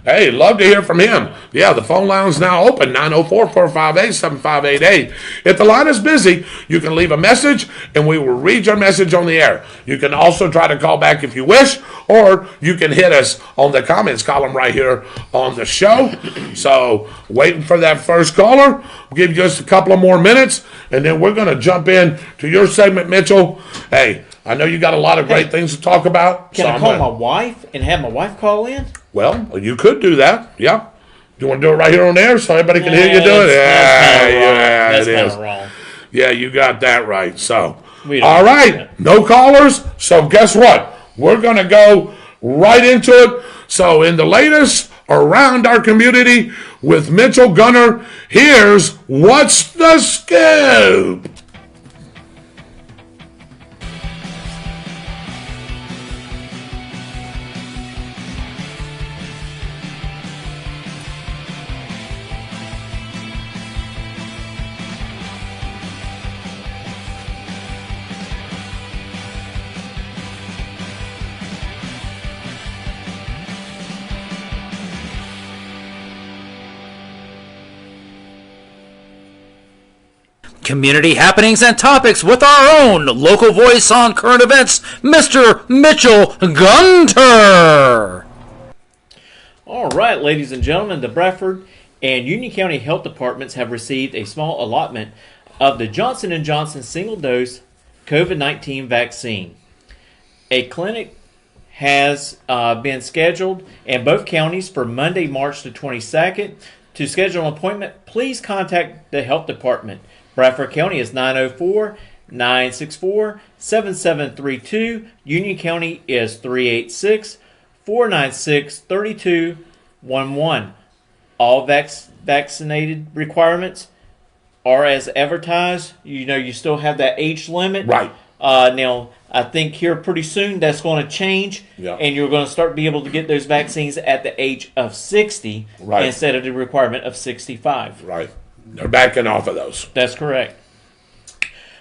Hey, love to hear from him. Yeah, the phone line is now open, 904-458-7588. If the line is busy, you can leave a message, and we will read your message on the air. You can also try to call back if you wish, or you can hit us on the comments column right here on the show. So, waiting for that first caller. We'll give you just a couple of more minutes, and then we're going to jump in to your segment, Mitchell. Hey, I know you got a lot of great things to talk about. Can I call my wife and have my wife call in? Well, you could do that. Yeah. Do you want to do it right here on air so everybody can hear you do it? That's kind of wrong. Yeah, you got that right. So, all right. No callers. So, guess what? We're going to go right into it. So, in the latest around our community with Mitchell Gunner, here's What's the Scoop? Community happenings and topics with our own local voice on current events, Mr. Mitchell Gunter. All right, ladies and gentlemen, the Bradford and Union County Health Departments have received a small allotment of the Johnson & Johnson single-dose COVID-19 vaccine. A clinic has been scheduled in both counties for Monday, March the 22nd. To schedule an appointment, please contact the health department. Bradford County is 904-964-7732. Union County is 386-496-3211. All vaccinated requirements are as advertised. You know, you still have that age limit. Right. Now, I think here pretty soon that's going to change, and you're going to start be able to get those vaccines at the age of 60 instead of the requirement of 65. Right. They're backing off of those. That's correct.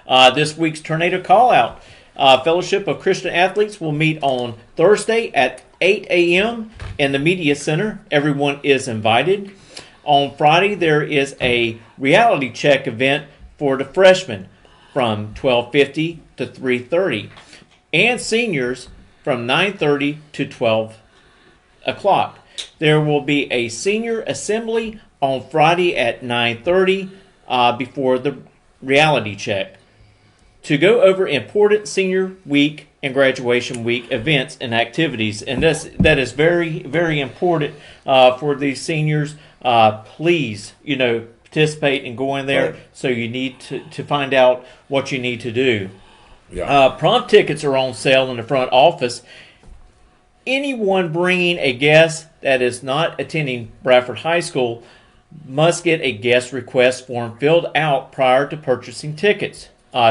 This week's Tornado Call-Out. Fellowship of Christian Athletes will meet on Thursday at 8 a.m. in the Media Center. Everyone is invited. On Friday, there is a reality check event for the freshmen from 12:50 to 3:30, and seniors from 9:30 to 12 o'clock. There will be a senior assembly on Friday at 9:30 before the reality check to go over important senior week and graduation week events and activities. And that is very, very important for these seniors. Please, participate and go in there. Right. So you need to find out what you need to do. Yeah. Prom tickets are on sale in the front office. Anyone bringing a guest that is not attending Bradford High School must get a guest request form filled out prior to purchasing tickets.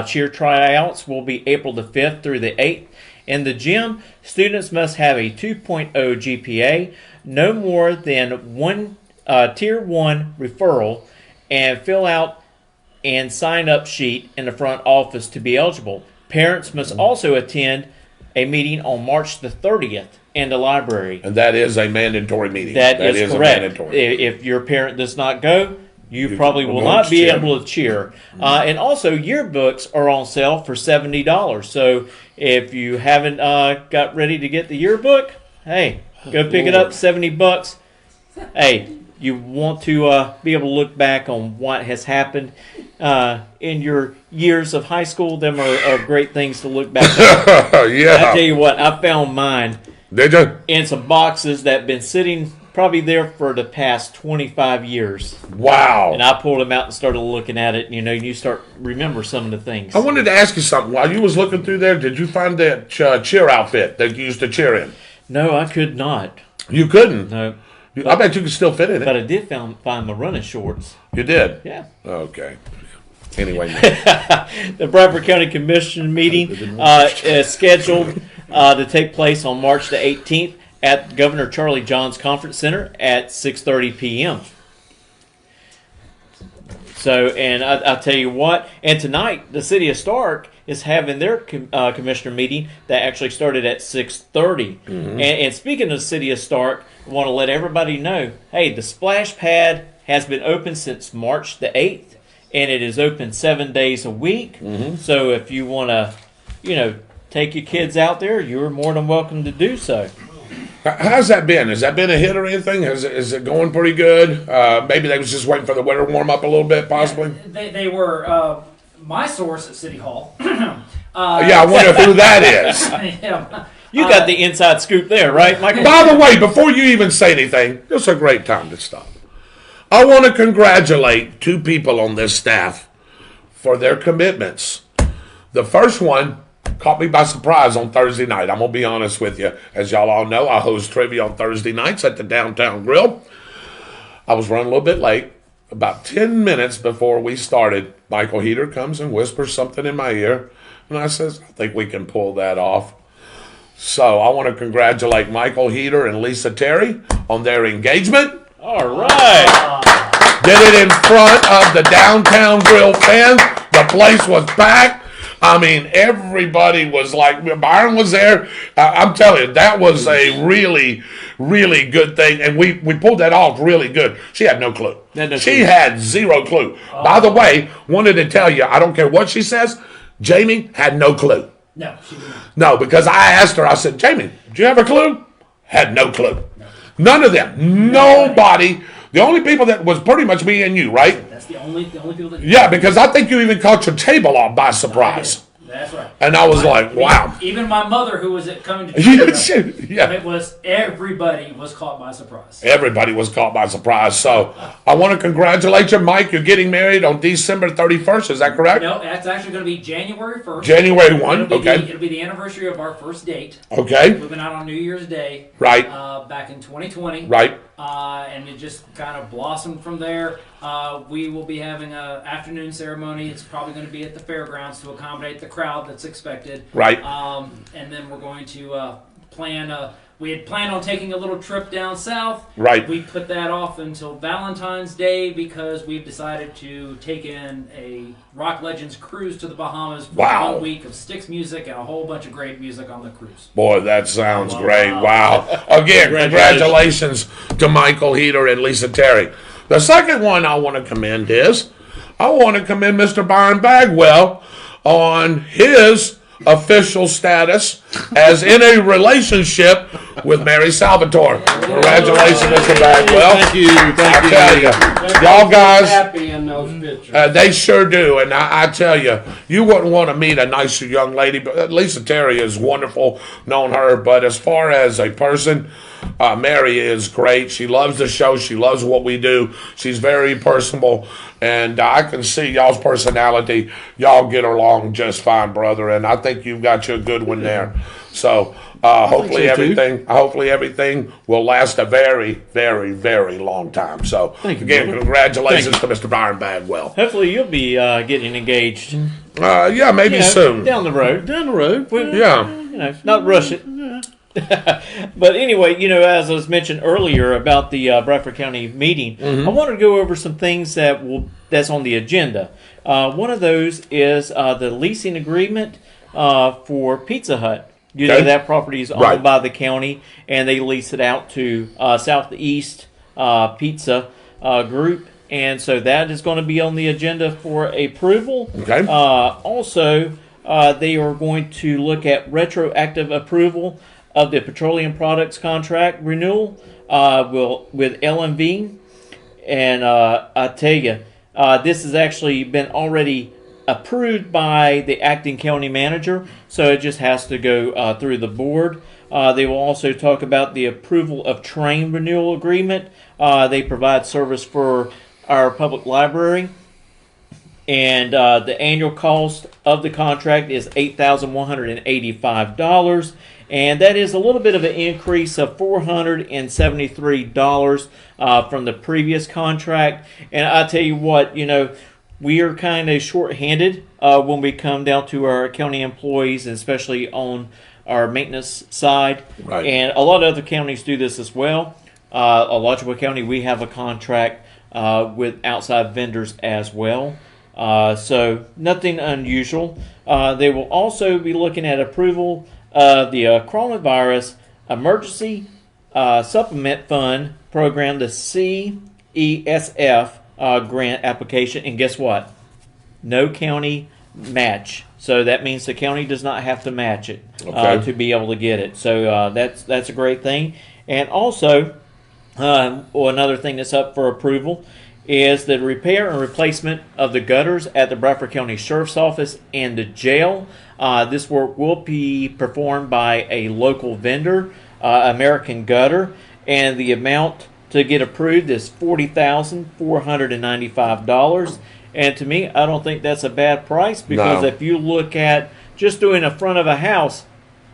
Cheer tryouts will be April the 5th through the 8th. In the gym, students must have a 2.0 GPA, no more than one Tier 1 referral, and fill out and sign up sheet in the front office to be eligible. Parents must also attend a meeting on March the 30th in the library. And that is a mandatory meeting. That is correct. If your parent does not go, you probably will not be able to cheer. And also, yearbooks are on sale for $70. So if you haven't got ready to get the yearbook, hey, go pick it up, $70. Hey, you want to be able to look back on what has happened in your years of high school. Them are great things to look back on. Yeah. I tell you what, I found mine in some boxes that have been sitting probably there for the past 25 years. Wow. And I pulled them out and started looking at it. And, you start remember some of the things. I wanted to ask you something. While you was looking through there, did you find that cheer outfit that you used to cheer in? No, I could not. You couldn't? No. I bet you could still fit in it. But I did find my running shorts. You did? Yeah. Okay. Anyway. The Bradford County Commission meeting is scheduled to take place on March the 18th at Governor Charlie John's Conference Center at 6:30 p.m. So, and I'll tell you what, and tonight the city of Stark is having their commissioner meeting that actually started at 6:30. And speaking of the city of Stark, I want to let everybody know, hey, the splash pad has been open since March the 8th, and it is open 7 days a week. So if you want to, take your kids out there, you're more than welcome to do so. How's that been? Has that been a hit or anything? Is it going pretty good? Maybe they was just waiting for the weather to warm up a little bit, possibly? Yeah, they were my source at City Hall. I wonder who that is. Yeah. You got the inside scoop there, right, Michael? By the way, before you even say anything, it's a great time to stop. I want to congratulate 2 people on this staff for their commitments. The first one caught me by surprise on Thursday night. I'm going to be honest with you. As y'all all know, I host trivia on Thursday nights at the Downtown Grill. I was running a little bit late. About 10 minutes before we started, Michael Heater comes and whispers something in my ear. And I says, I think we can pull that off. So I want to congratulate Michael Heater and Lisa Terry on their engagement. All right. Did it in front of the Downtown Grill fans. The place was packed. I mean, everybody was like, Byron was there. I'm telling you, that was a really, really good thing. And we pulled that off really good. She had no clue. She had zero clue. By the way, wanted to tell you, I don't care what she says, Jamie had no clue. No, she didn't. No, because I asked her, I said, Jamie, do you have a clue? Had no clue. No. None of them. Nobody. The only people that was pretty much me and you, right? That's the only people that. Yeah, because I think you even caught your table off by surprise. That's right. And I was like, wow. Even my mother, who was coming to church, yeah. it was everybody was caught by surprise. Everybody was caught by surprise. So I want to congratulate you, Mike. You're getting married on December 31st. Is that correct? No, that's actually going to be January 1st. January 1. It'll be the anniversary of our first date. Okay. Moving out on New Year's Day. Right. Back in 2020. Right. And it just kind of blossomed from there. We will be having an afternoon ceremony. It's probably going to be at the fairgrounds to accommodate the crowd that's expected. Right. And then we're going to plan. We had planned on taking a little trip down south. Right. We put that off until Valentine's Day because we've decided to take in a Rock Legends cruise to the Bahamas for 1 week of Styx music and a whole bunch of great music on the cruise. Boy, that sounds great. Wow. Again, congratulations to Michael Heater and Lisa Terry. The second one I want to commend is, I want to commend Mr. Byron Bagwell on his official status as in a relationship with Mary Salvatore. Congratulations, Mr. Bagwell. Thank you. I tell you, y'all guys, happy in those pictures. they sure do. And I tell you, you wouldn't want to meet a nicer young lady. But Lisa Terry is wonderful, known her. But as far as a person, Mary is great. She loves the show. She loves what we do. She's very personable. And I can see y'all's personality. Y'all get along just fine, brother. And I think you've got you a good one there. So hopefully everything will last a very, very, very long time. So again, congratulations to Mr. Byron Bagwell. Hopefully you'll be getting engaged. Yeah, maybe soon. Down the road. Yeah. Not rush it. But anyway, as I was mentioned earlier about the Bradford County meeting, I wanted to go over some things that's on the agenda. One of those is the leasing agreement for Pizza Hut. That property is owned by the county, and they lease it out to Southeast Pizza Group. And so that is going to be on the agenda for approval. Okay. Also, they are going to look at retroactive approval of the petroleum products contract renewal with LMV. And I tell you, this has actually been already approved by the acting county manager, so it just has to go through the board. They will also talk about the approval of train renewal agreement. They provide service for our public library. And the annual cost of the contract is $8,185. And that is a little bit of an increase of $473 from the previous contract. And I tell you what, we are kind of short-handed when we come down to our county employees, especially on our maintenance side. Right. And a lot of other counties do this as well. Alachua County, we have a contract with outside vendors as well. So nothing unusual. They will also be looking at approval of the Coronavirus Emergency Supplement Fund Program, the CESF grant application. And guess what? No county match. So that means the county does not have to match it to be able to get it. So that's a great thing. And also, another thing that's up for approval is the repair and replacement of the gutters at the Bradford County Sheriff's Office and the jail. This work will be performed by a local vendor, American Gutter, and the amount to get approved is $40,495. And to me, I don't think that's a bad price, because if you look at just doing a front of a house,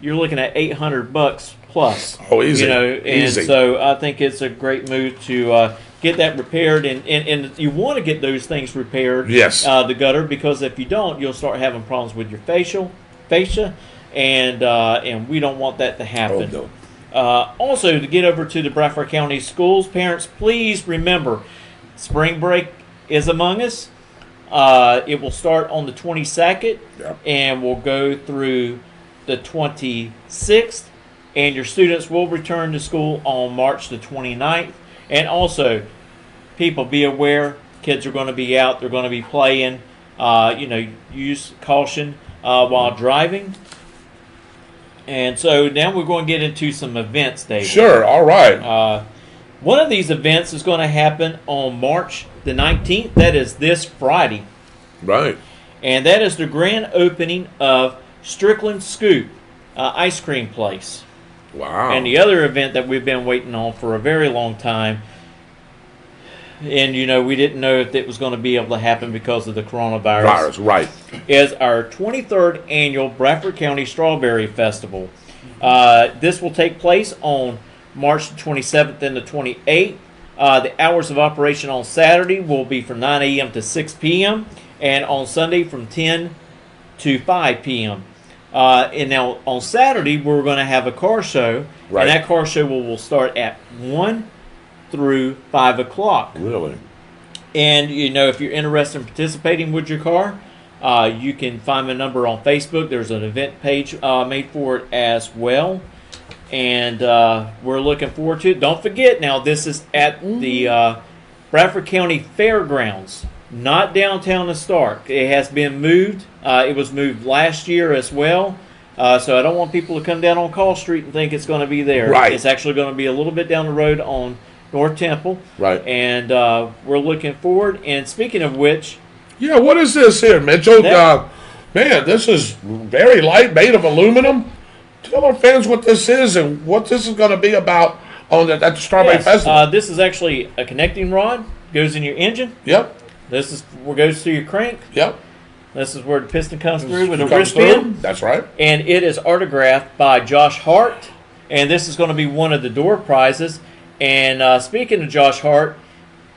you're looking at $800 plus. Oh, easy. And so I think it's a great move to get that repaired, and you want to get those things repaired. Yes. The gutter, because if you don't, you'll start having problems with your fascia, and we don't want that to happen. Oh, no. Also, to get over to the Bradford County Schools, parents, please remember, spring break is among us. It will start on the 22nd and will go through the 26th, and your students will return to school on March the 29th. And also, people, be aware, kids are going to be out, they're going to be playing. Use caution while driving. And so now we're going to get into some events, David. Sure, all right. One of these events is going to happen on March the 19th. That is this Friday. Right. And that is the grand opening of Strickland Scoop ice cream place. Wow. And the other event that we've been waiting on for a very long time, and we didn't know if it was going to be able to happen because of the coronavirus. Right. Is our 23rd annual Bradford County Strawberry Festival. This will take place on March 27th and the 28th. The hours of operation on Saturday will be from 9 a.m. to 6 p.m. and on Sunday from 10 to 5 p.m. And now on Saturday we're going to have a car show, and that car show will start at 1 through 5 o'clock. Really? And if you're interested in participating with your car, you can find my number on Facebook. There's an event page made for it as well. And we're looking forward to it. Don't forget, now this is at the Bradford County Fairgrounds, not downtown to Stark. It has been moved. It was moved last year as well. So I don't want people to come down on Call Street and think it's going to be there. Right. It's actually going to be a little bit down the road on North Temple. Right. And we're looking forward. And speaking of which... Yeah, what is this here, Mitchell? Man, this is very light, made of aluminum. Tell our fans what this is and what this is going to be about at the Strawberry Festival. This is actually a connecting rod. Goes in your engine. Yep. This is what goes through your crank. Yep. This is where the piston comes through with a wristband. That's right. And it is autographed by Josh Hart. And this is going to be one of the door prizes. And speaking of Josh Hart,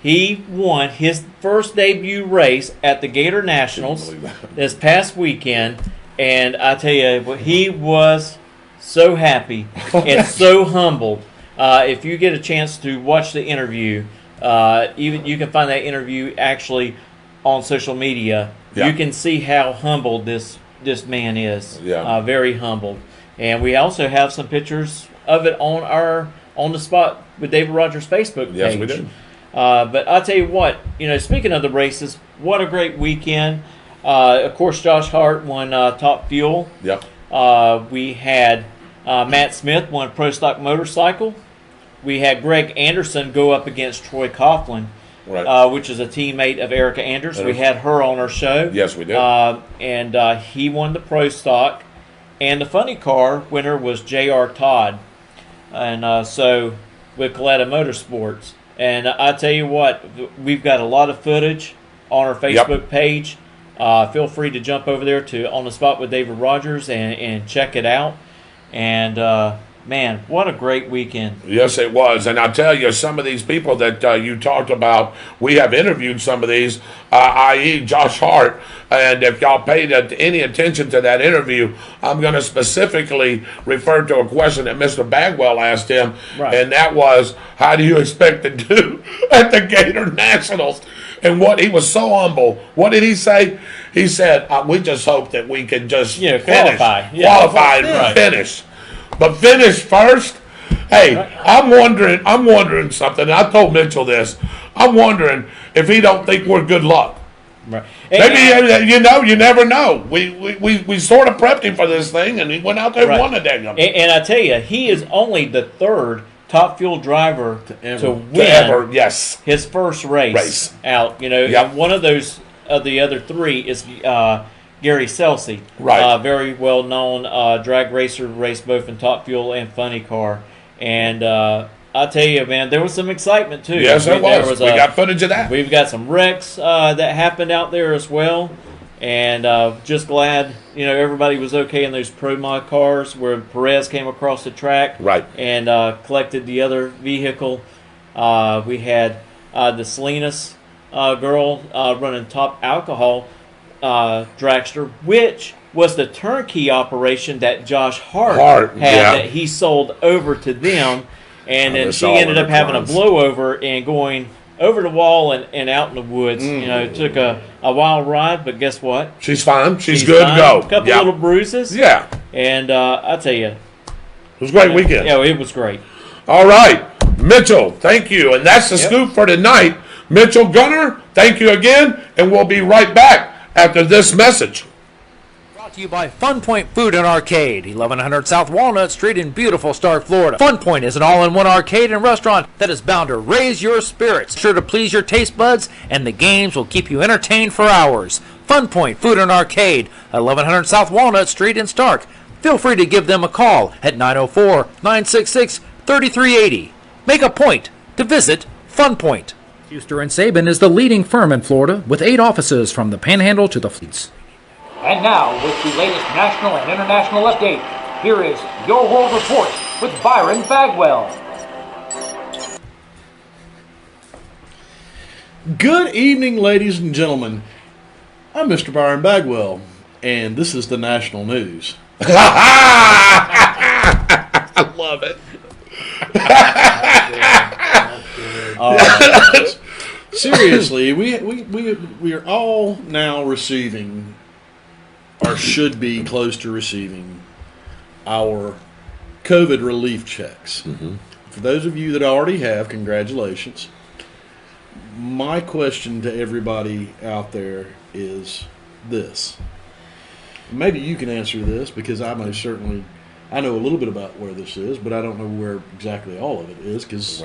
he won his first debut race at the Gator Nationals this past weekend. And I tell you, he was so happy and so humbled. If you get a chance to watch the interview, even you can find that interview actually on social media. Yeah. You can see how humbled this man is. Yeah. Very humbled. And we also have some pictures of it on the spot with David Rodgers' Facebook page. Yes, we did. But I'll tell you what, speaking of the races, what a great weekend. Of course, Josh Hart won Top Fuel. Yep. We had Matt Smith won Pro Stock Motorcycle. We had Greg Anderson go up against Troy Coughlin, which is a teammate of Erica Anders. We had her on our show. Yes, we did. And he won the Pro Stock. And the funny car winner was J.R. Todd. And so with Coletta Motorsports. And I tell you what, we've got a lot of footage on our Facebook page. Feel free to jump over there to On the Spot with David Rodgers and check it out. And Man, what a great weekend. Yes, it was. And I'll tell you, some of these people that you talked about, we have interviewed some of these, i.e. Josh Hart. And if y'all paid any attention to that interview, I'm going to specifically refer to a question that Mr. Bagwell asked him. Right. And that was, how do you expect to do at the Gator Nationals? And what he was so humble. What did he say? He said, we just hope that we can just finish. Qualify And finish. But finish first. Hey, right. I'm wondering something. I told Mitchell this. I'm wondering if he don't think we're good luck. Right. Maybe you never know. We sort of prepped him for this thing, and he went out there and won the dang. And I tell you, he is only the third top fuel driver to win his first race out. And one of those of the other three is Gary Selsey, very well known drag racer, raced both in Top Fuel and Funny Car. And I tell you, man, there was some excitement too. Yes, there was. We got footage of that. We've got some wrecks that happened out there as well. And just glad, everybody was okay in those Pro Mod cars where Perez came across the track and collected the other vehicle. We had the Salinas girl running Top Alcohol dragster, which was the turnkey operation that Josh Hart had that he sold over to them. And then she ended up having a blowover and going over the wall and out in the woods. It took a wild ride, but guess what? She's fine. She's good to go. A couple little bruises. Yeah. And I tell you. It was a great weekend. Yeah, it was great. All right. Mitchell, thank you. And that's the scoop for tonight. Mitchell Gunner, thank you again. And we'll be right back after this message. Brought to you by Fun Point Food and Arcade, 1100 South Walnut Street in beautiful Stark, Florida. Fun Point is an all-in-one arcade and restaurant that is bound to raise your spirits, sure to please your taste buds, and the games will keep you entertained for hours. Fun Point Food and Arcade, 1100 South Walnut Street in Stark. Feel free to give them a call at 904-966-3380. Make a point to visit Fun Point. Schuster & Sabin is the leading firm in Florida with 8 offices from the Panhandle to the Fleets. And now, with the latest national and international update, here is Your World Report with Byron Bagwell. Good evening, ladies and gentlemen. I'm Mr. Byron Bagwell, and this is the national news. I love it. Seriously, we are all now receiving, or should be close to receiving, our COVID relief checks. Mm-hmm. For those of you that already have, congratulations. My question to everybody out there is this. Maybe you can answer this, because I know a little bit about where this is, but I don't know where exactly all of it is, because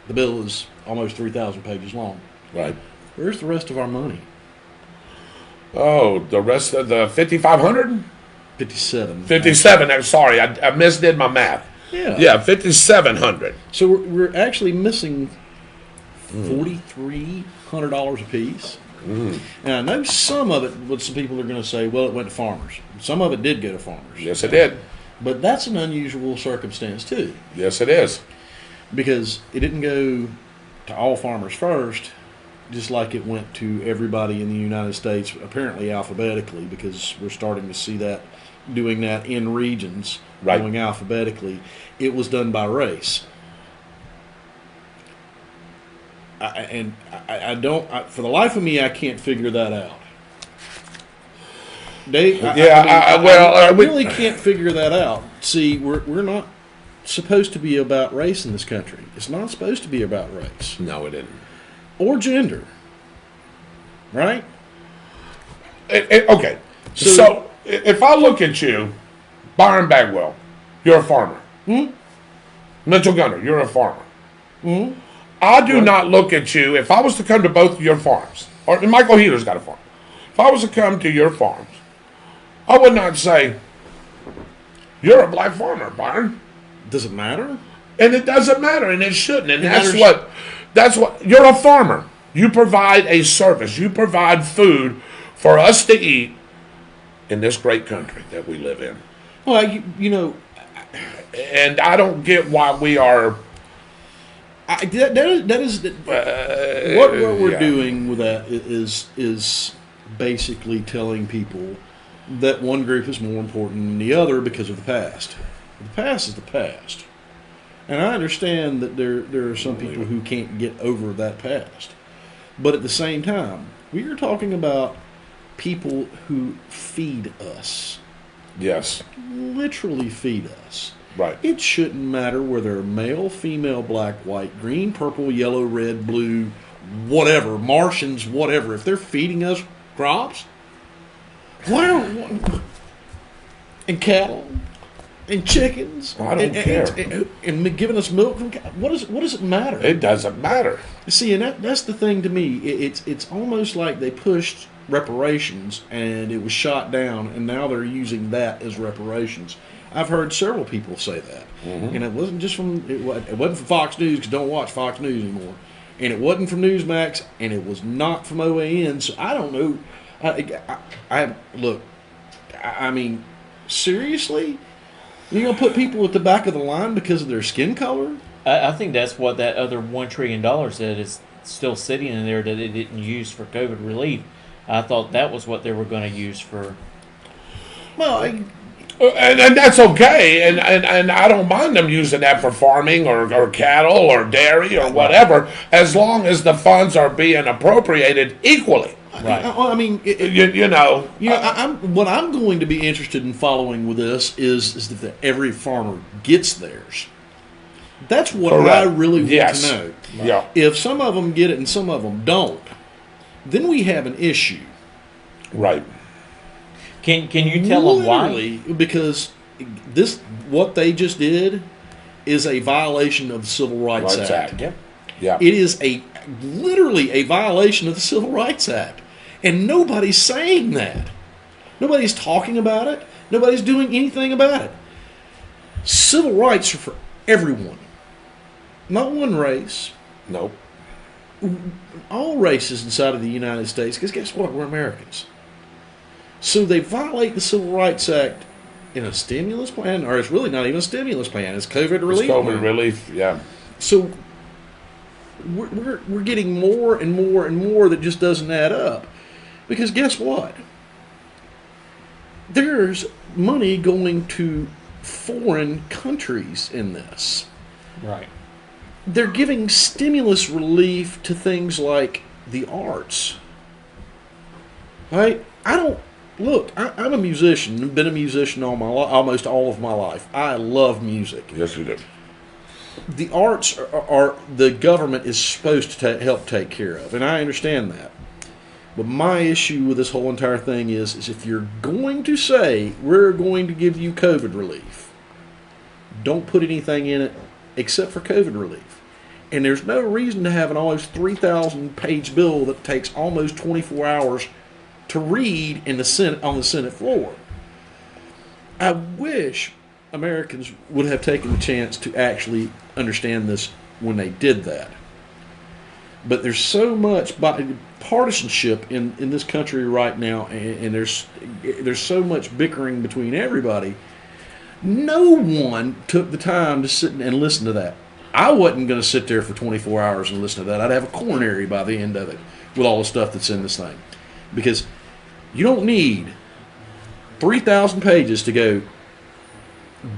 the bill is almost 3,000 pages long. Right. Where's the rest of our money? Oh, the rest of the 5,500? 57. 57. I'm sorry, I misdid my math. Yeah, 5,700. So we're actually missing $4,300 a piece. Mm. And I know some of it, what some people are going to say, well, it went to farmers. Some of it did go to farmers. Yes, it did. But that's an unusual circumstance, too. Yes, it is. Because it didn't go to all farmers first, just like it went to everybody in the United States, apparently alphabetically, because we're starting to see that, doing that in regions, going alphabetically. It was done by race. I don't, for the life of me, I can't figure that out. Dave, I really can't figure that out. See, we're not supposed to be about race in this country. It's not supposed to be about race. No, it isn't. Or gender. Right? Okay. So if I look at you, Byron Bagwell, you're a farmer. Mm-hmm. Mitchell Gunner, you're a farmer. Mm-hmm. I do not look at you, if I was to come to both of your farms, or Michael Heater's got a farm. If I was to come to your farms, I would not say, you're a black farmer, Byron. Does it matter? And it doesn't matter, and it shouldn't. And that's what, you're a farmer. You provide a service. You provide food for us to eat in this great country that we live in. Well, And I don't get why we are. What we're doing with that is basically telling people that one group is more important than the other because of the past. The past is the past. And I understand that there are some people who can't get over that past. But at the same time, we are talking about people who feed us. Yes. Literally feed us. Right. It shouldn't matter whether they're male, female, black, white, green, purple, yellow, red, blue, whatever, Martians, whatever. If they're feeding us crops, and cattle, and chickens, I don't care. And giving us milk from cows, what does it matter? It doesn't matter. See, and that's the thing to me. It's almost like they pushed reparations and it was shot down, and now they're using that as reparations. I've heard several people say that, and it wasn't just it wasn't from Fox News, because don't watch Fox News anymore, and it wasn't from Newsmax, and it was not from OAN. So I don't know. I mean, seriously, you're gonna put people at the back of the line because of their skin color? I think that's what that other $1 trillion that is still sitting in there that it didn't use for COVID relief. I thought that was what they were going to use for. Well, and that's okay, and I don't mind them using that for farming or cattle or dairy or whatever, as long as the funds are being appropriated equally. Right. I mean, what I'm going to be interested in following with this is that every farmer gets theirs. That's what I really want to know. Yeah. If some of them get it and some of them don't, then we have an issue. Right. Can you tell them why? Because what they just did is a violation of the Civil Rights Act. Yep. Yeah. It is literally a violation of the Civil Rights Act. And nobody's saying that. Nobody's talking about it. Nobody's doing anything about it. Civil rights are for everyone. Not one race. Nope. All races inside of the United States, because guess what? We're Americans. So they violate the Civil Rights Act in a stimulus plan, or it's really not even a stimulus plan. It's COVID relief. It's COVID relief, yeah. So we're getting more and more and more that just doesn't add up. Because guess what? There's money going to foreign countries in this. Right. They're giving stimulus relief to things like the arts. Right? I'm a musician. I've been a musician almost all of my life. I love music. Yes, you do. The arts are the government is supposed to help take care of, and I understand that. But my issue with this whole entire thing is if you're going to say we're going to give you COVID relief, don't put anything in it except for COVID relief. And there's no reason to have an almost 3,000-page bill that takes almost 24 hours to read in the Senate on the Senate floor. I wish Americans would have taken the chance to actually understand this when they did that. But there's so much partisanship in this country right now, and there's so much bickering between everybody. No one took the time to sit and listen to that. I wasn't going to sit there for 24 hours and listen to that. I'd have a coronary by the end of it with all the stuff that's in this thing. Because you don't need 3,000 pages to go,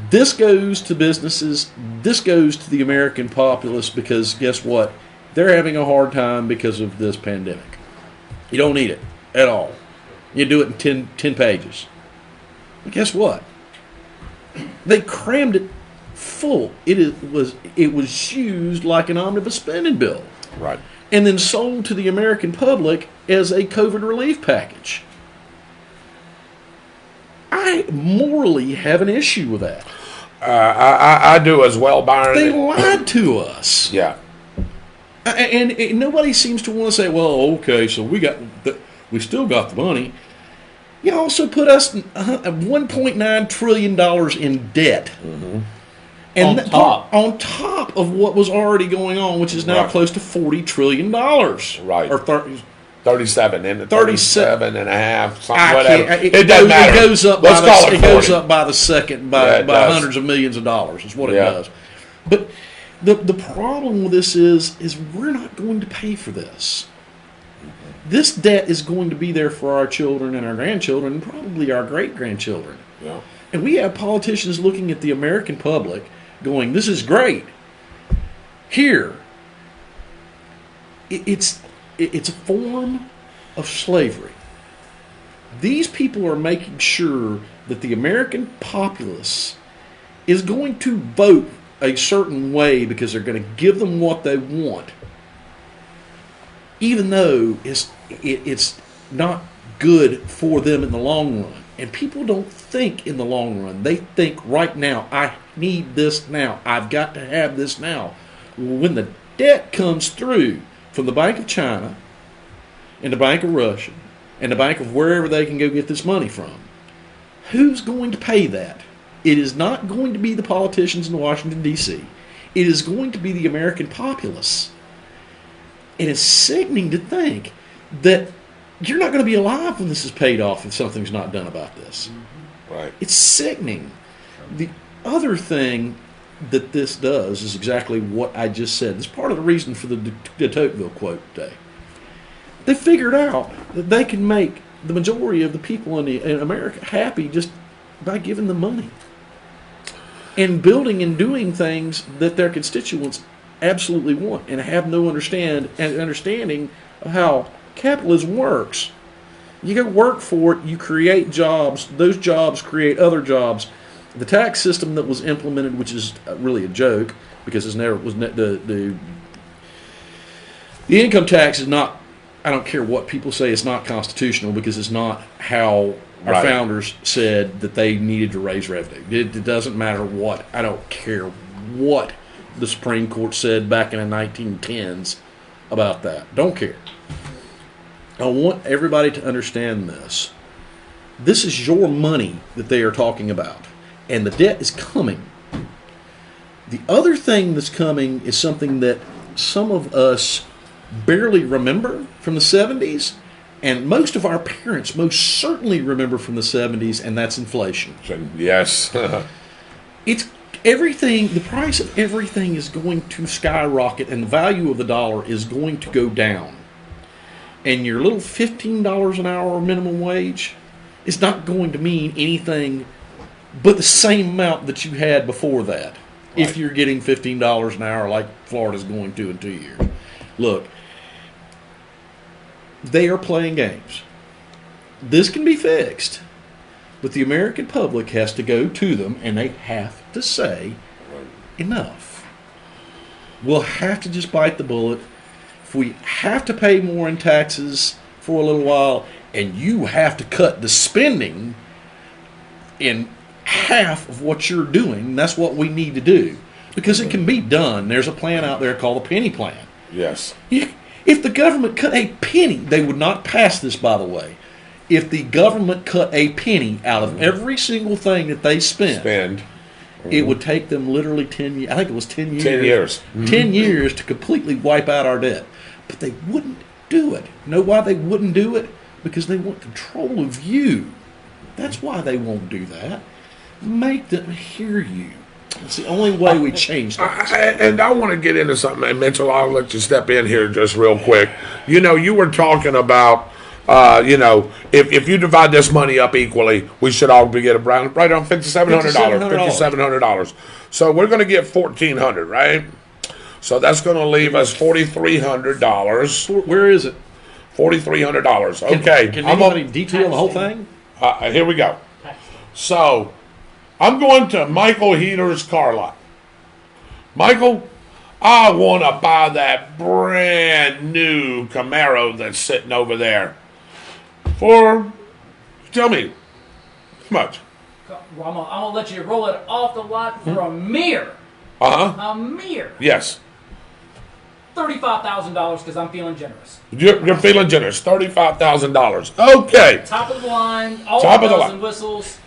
this goes to businesses, this goes to the American populace, because guess what? They're having a hard time because of this pandemic. You don't need it at all. You do it in 10 pages. But guess what? They crammed it full. It was used like an omnibus spending bill. Right. And then sold to the American public as a COVID relief package. I morally have an issue with that. I do as well, Byron. They lied to us. Yeah. And nobody seems to want to say, well, okay, so we still got the money. You also put us $1.9 trillion in debt. Mm-hmm. And on top of what was already going on, which is now close to $40 trillion. Right. Or 37 and 37 and a half, something, whatever. It doesn't matter. It goes up Let's call it 40. It goes up by the second by hundreds of millions of dollars. Is what it does. But the problem with this is we're not going to pay for this. This debt is going to be there for our children and our grandchildren and probably our great-grandchildren. Yeah. And we have politicians looking at the American public going, this is great. Here, it's a form of slavery. These people are making sure that the American populace is going to vote a certain way because they're going to give them what they want, even though it's not good for them in the long run. And people don't think in the long run. They think right now, I need this now. I've got to have this now. When the debt comes through from the Bank of China and the Bank of Russia and the Bank of wherever they can go get this money from, who's going to pay that? It is not going to be the politicians in Washington, D.C. It is going to be the American populace. It is sickening to think that you're not going to be alive when this is paid off if something's not done about this. Right. It's sickening. The other thing that this does is exactly what I just said. It's part of the reason for the de Tocqueville quote today. They figured out that they can make the majority of the people in America happy just by giving them money and building and doing things that their constituents absolutely want and have no understanding of how capitalism works. You go work for it, you create jobs, those jobs create other jobs. The tax system that was implemented, which is really a joke because the income tax is not, I don't care what people say, it's not constitutional because it's not how our founders said that they needed to raise revenue. It doesn't matter what, I don't care what the Supreme Court said back in the 1910s about that. Don't care. I want everybody to understand this. This is your money that they are talking about, and the debt is coming. The other thing that's coming is something that some of us barely remember from the 70s, and most of our parents most certainly remember from the 70s, and that's inflation. Yes. It's everything, the price of everything is going to skyrocket, and the value of the dollar is going to go down. And your little $15 an hour minimum wage is not going to mean anything but the same amount that you had before that. Right. If you're getting $15 an hour like Florida's going to in 2 years. Look, they are playing games. This can be fixed, but the American public has to go to them and they have to say, enough. We'll have to just bite the bullet. If we have to pay more in taxes for a little while and you have to cut the spending in half of what you're doing, that's what we need to do. Because it can be done. There's a plan out there called the penny plan. Yes. If the government cut a penny, they would not pass this, by the way. If the government cut a penny out of every single thing that they spend. It would take them literally 10 years. I think it was 10 years. 10 years. 10 years to completely wipe out our debt. But they wouldn't do it. You know why they wouldn't do it? Because they want control of you. That's why they won't do that. Make them hear you. It's the only way we change things. And I want to get into something, and Mitchell, I'll let you step in here just real quick. You know, you were talking about, if you divide this money up equally, we should all be getting right on $5,700. $5,700. So we're going to get $1,400, right? So that's going to leave us $4,300. Where is it? $4,300. Okay. Can anybody detail the whole thing? Here we go. So I'm going to Michael Heater's car lot. Michael, I want to buy that brand new Camaro that's sitting over there. Tell me, how much? I'm gonna let you roll it off the lot for a mere. A mere. Yes. $35,000 because I'm feeling generous. You're feeling generous. $35,000. Okay. Top of the line. All Top the of the bells line. and whistles.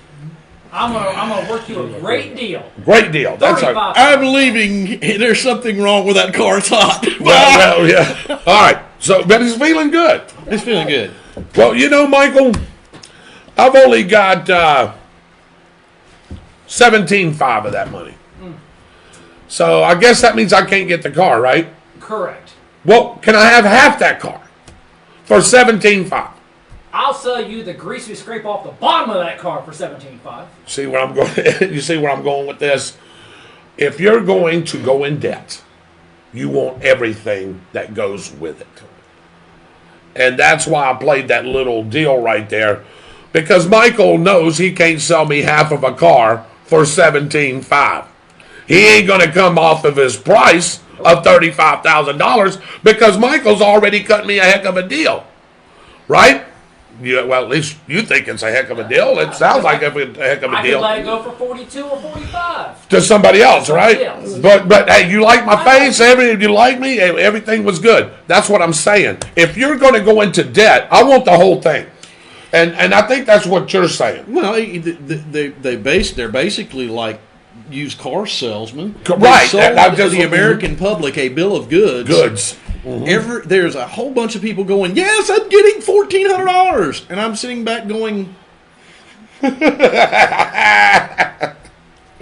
I'm gonna work you a great deal. Great deal. That's I'm leaving. There's something wrong with that car. It's hot. well, yeah. All right. So, but he's feeling good. He's feeling good. Well, Michael, I've only got 17.5 of that money. So I guess that means I can't get the car, right? Correct. Well, can I have half that car for 17.5? I'll sell you the grease we scrape off the bottom of that car for 17.5. See where I'm going? You see where I'm going with this? If you're going to go in debt, you want everything that goes with it. And that's why I played that little deal right there. Because Michael knows he can't sell me half of a car for 17.5. He ain't going to come off of his price of $35,000 because Michael's already cut me a heck of a deal. Right? Well, at least you think it's a heck of a deal. It sounds like a heck of a deal. I could let it go for 42 or 45. To somebody else, right? But hey, you like my face? You like me? Everything was good. That's what I'm saying. If you're going to go into debt, I want the whole thing. And I think that's what you're saying. Well, they're basically like used car salesmen. Right. Sold to the American public a bill of goods. Mm-hmm. There's a whole bunch of people going, yes, I'm getting $1,400. And I'm sitting back going,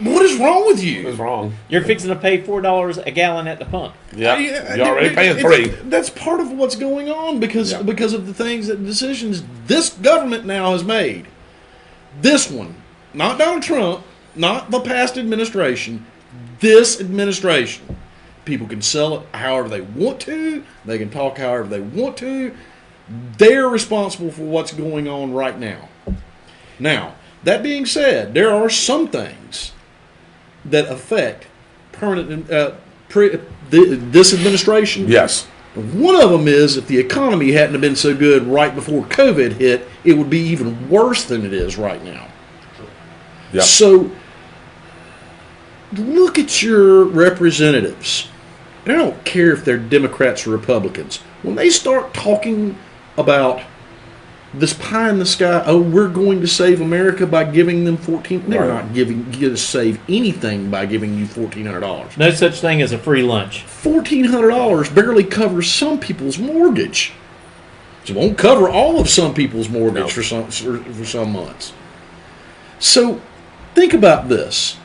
what is wrong with you? What is wrong? You're fixing to pay $4 a gallon at the pump. Yeah, you're already paying $3. That's part of what's going on because of the decisions this government now has made. This one, not Donald Trump, not the past administration, this administration. People can sell it however they want to. They can talk however they want to. They're responsible for what's going on right now. Now, that being said, there are some things that affect this administration. Yes. One of them is if the economy hadn't have been so good right before COVID hit, it would be even worse than it is right now. Yep. So, look at your representatives. I don't care if they're Democrats or Republicans. When they start talking about this pie in the sky, we're going to save America by giving them they're not going to save anything by giving you $1,400. No such thing as a free lunch. $1,400 barely covers some people's mortgage. It won't cover all of some people's mortgage for some months. So think about this.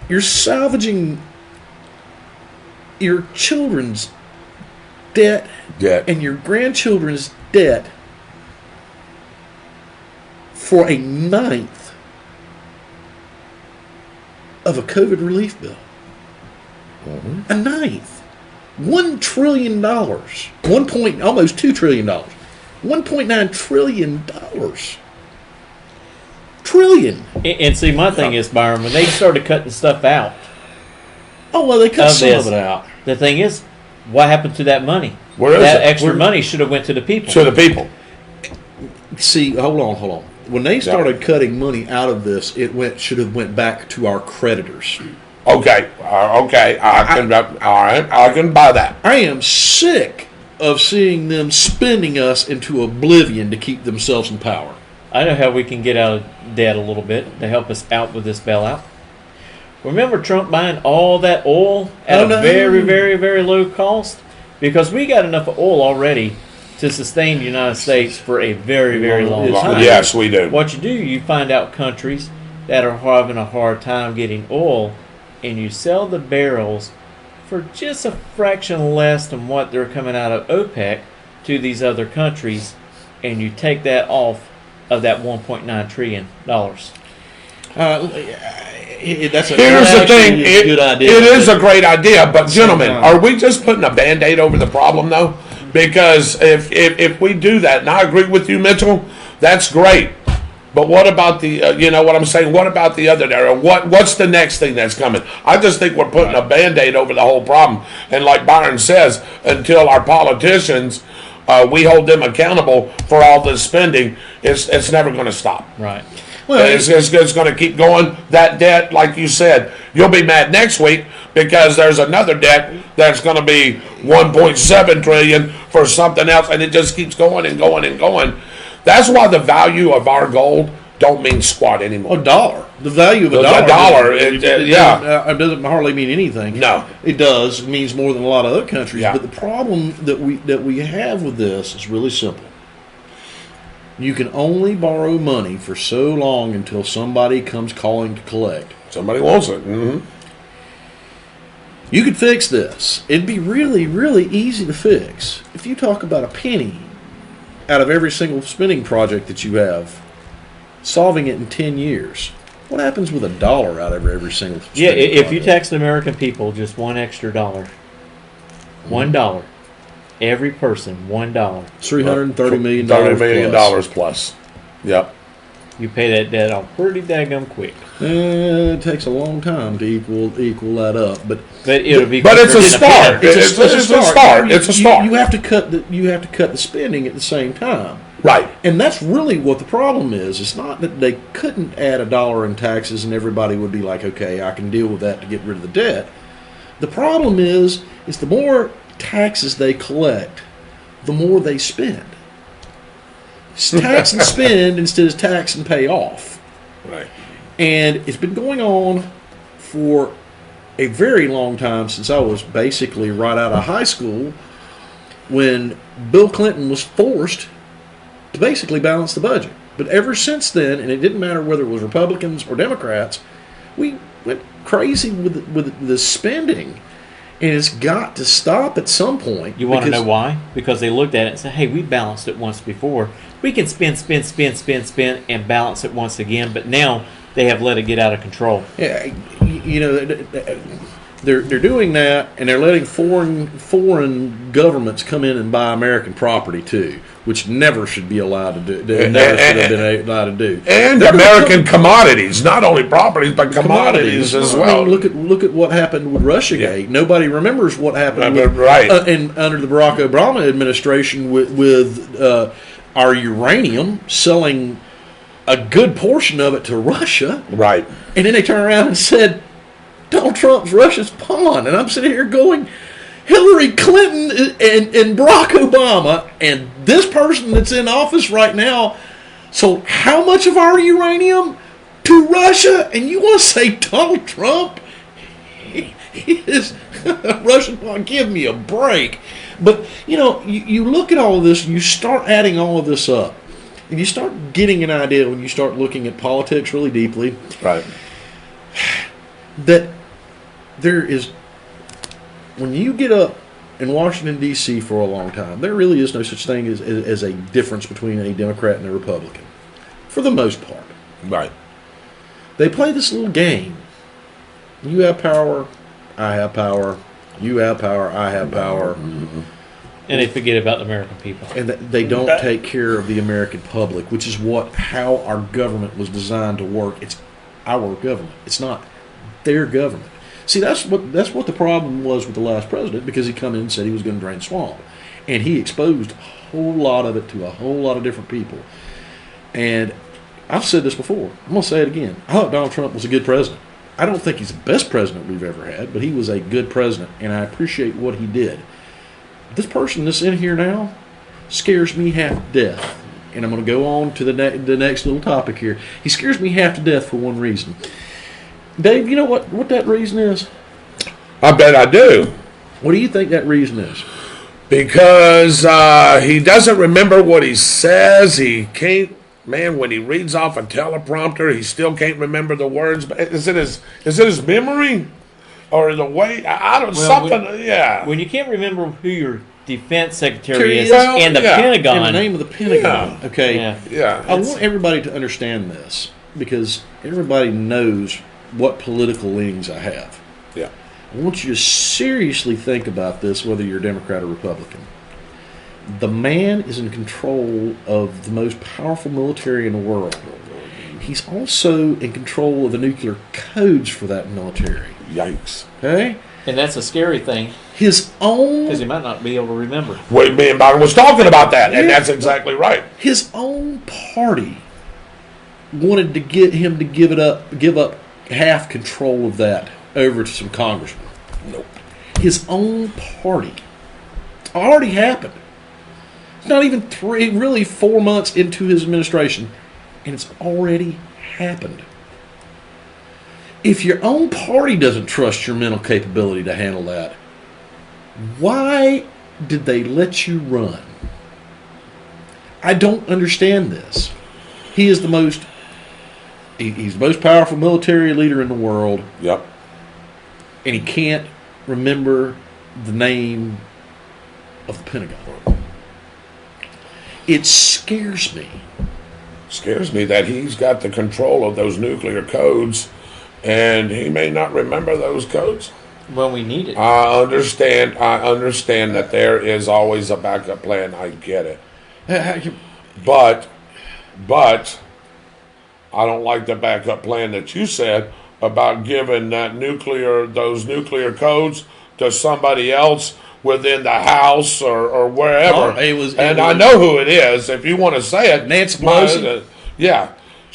You're salvaging your children's debt and your grandchildren's debt for a ninth of a COVID relief bill. Mm-hmm. A ninth. $1 trillion. Almost $2 trillion. $1.9 trillion. Trillion. And see, my thing is, Byron, when they started cutting stuff out. Oh, well, they cut some of it out. The thing is, what happened to that money? Where is that it? extra money should have went to the people. To the people. See, hold on. When they started cutting money out of this, should have went back to our creditors. Okay. I can buy that. I am sick of seeing them spending us into oblivion to keep themselves in power. I know how we can get out of debt a little bit to help us out with this bailout. Remember Trump buying all that oil at a very, very, very low cost? Because we got enough oil already to sustain the United States for a very, very long time. Yes, we do. What you find out countries that are having a hard time getting oil, and you sell the barrels for just a fraction less than what they're coming out of OPEC to these other countries, and you take that off of that $1.9 trillion. Here's the thing. Good idea. It is a great idea, but gentlemen, are we just putting a Band-Aid over the problem, though? Because if we do that, and I agree with you, Mitchell, that's great. But what about the, you know what I'm saying? What about the other area? What's the next thing that's coming? I just think we're putting a Band-Aid over the whole problem. And like Byron says, until our politicians, we hold them accountable for all this spending, it's never going to stop. Right. Well, it's going to keep going. That debt, like you said, you'll be mad next week because there's another debt that's going to be $1.7 trillion for something else, and it just keeps going and going and going. That's why the value of our gold don't mean squat anymore. A dollar. The value of a dollar. It doesn't hardly mean anything. No. It does. It means more than a lot of other countries. Yeah. But the problem that we have with this is really simple. You can only borrow money for so long until somebody comes calling to collect. Somebody wants it. Mm-hmm. You could fix this. It'd be really, really easy to fix. If you talk about a penny out of every single spending project that you have, solving it in 10 years, what happens with a dollar out of every single spending if you project? tax the American people just $1 extra, $1, every person, $1. $330 million. $30 million plus. Yep. You pay that debt off pretty daggum quick. It takes a long time to equal that up, but it'll be. But it's a start. It's a start. It's a start. You have to cut the spending at the same time. Right. And that's really what the problem is. It's not that they couldn't add a dollar in taxes and everybody would be like, okay, I can deal with that to get rid of the debt. The problem is the more taxes they collect, the more they spend. It's tax and spend instead of tax and pay off. Right. And it's been going on for a very long time, since I was basically right out of high school, when Bill Clinton was forced to basically balance the budget. But ever since then, and it didn't matter whether it was Republicans or Democrats, we went crazy with the spending. And it's got to stop at some point. You want to know why? Because they looked at it and said, hey, we balanced it once before. We can spend, and balance it once again. But now they have let it get out of control. Yeah, they're doing that, and they're letting foreign governments come in and buy American property too, which never should be allowed to do. Never should have been allowed to do. And American commodities, not only properties, but commodities as well. I mean, look at what happened with Russiagate. Yeah. Nobody remembers what happened under the Barack Obama administration with our uranium, selling a good portion of it to Russia. Right. And then they turn around and said, Donald Trump's Russia's pawn. And I'm sitting here going, Hillary Clinton and Barack Obama and this person that's in office right now sold how much of our uranium to Russia? And you want to say Donald Trump? He is Russian pawn. Give me a break. But, you look at all of this, you start adding all of this up, and you start getting an idea when you start looking at politics really deeply. Right. That there is, when you get up in Washington, D.C. for a long time, there really is no such thing as a difference between a Democrat and a Republican, for the most part. Right. They play this little game. You have power, I have power. You have power, I have power. Mm-hmm. And they forget about the American people. And they don't take care of the American public, which is how our government was designed to work. It's our government. It's not their government. See, that's what the problem was with the last president, because he come in and said he was going to drain the swamp. And he exposed a whole lot of it to a whole lot of different people. And I've said this before. I'm going to say it again. I thought Donald Trump was a good president. I don't think he's the best president we've ever had, but he was a good president, and I appreciate what he did. This person that's in here now scares me half to death. And I'm going to go on to the next little topic here. He scares me half to death for one reason. Dave, you know what that reason is? I bet I do. What do you think that reason is? Because he doesn't remember what he says. He can't. Man, when he reads off a teleprompter, he still can't remember the words. Is it his memory, or the way? I don't yeah. When you can't remember who your defense secretary is and the Pentagon, and the name of the Pentagon. Yeah. Okay. Yeah. I want everybody to understand this, because everybody knows what political leanings I have. Yeah. I want you to seriously think about this, whether you're Democrat or Republican. The man is in control of the most powerful military in the world. He's also in control of the nuclear codes for that military. Yikes. Okay? And that's a scary thing. His own... Because he might not be able to remember. Well, me and Byron was talking about that, and that's exactly right. His own party wanted to get him to give up half control of that over to some congressmen. Nope. His own party. It's already happened. Not even 4 months into his administration, And it's already happened. If your own party doesn't trust your mental capability to handle that, why did they let you run? I don't understand this. He's the most powerful military leader in the world. Yep. And he can't remember the name of the Pentagon. It scares me. Scares me that he's got the control of those nuclear codes, and he may not remember those codes. Well, we need it. I understand that there is always a backup plan. I get it. But I don't like the backup plan that you said about giving those nuclear codes to somebody else within the house or wherever. I know who it is. If you want to say it, Nancy Pelosi. Yeah,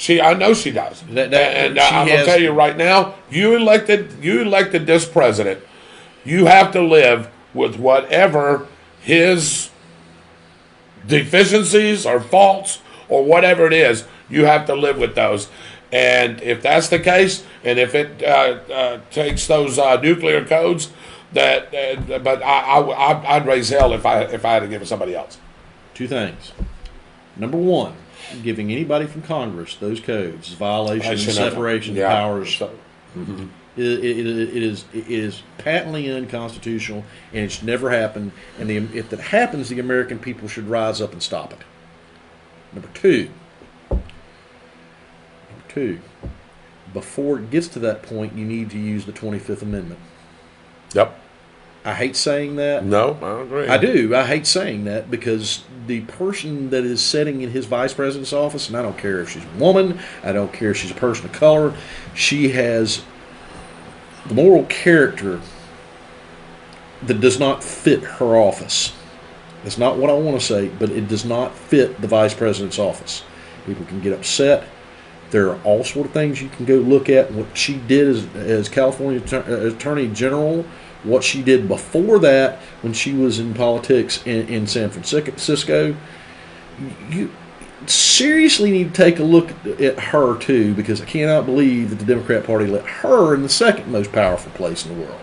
I know she does. I'm gonna tell you right now. You elected this president. You have to live with whatever his deficiencies or faults or whatever it is. You have to live with those. And if that's the case, and if it takes those nuclear codes, but I'd raise hell if I had to give it to somebody else. Two things. Number one, giving anybody from Congress those codes is violation of separation of powers. Mm-hmm. It is patently unconstitutional, and it should never happen. And if it happens, the American people should rise up and stop it. Number two, before it gets to that point, you need to use the 25th Amendment. Yep. I hate saying that. No, I agree. I do. I hate saying that because the person that is sitting in his vice president's office, and I don't care if she's a woman, I don't care if she's a person of color, she has the moral character that does not fit her office. That's not what I want to say, but it does not fit the vice president's office. People can get upset. There are all sort of things you can go look at. What she did as California Attorney General, what she did before that when she was in politics in San Francisco. You seriously need to take a look at her too, because I cannot believe that the Democrat Party let her in the second most powerful place in the world.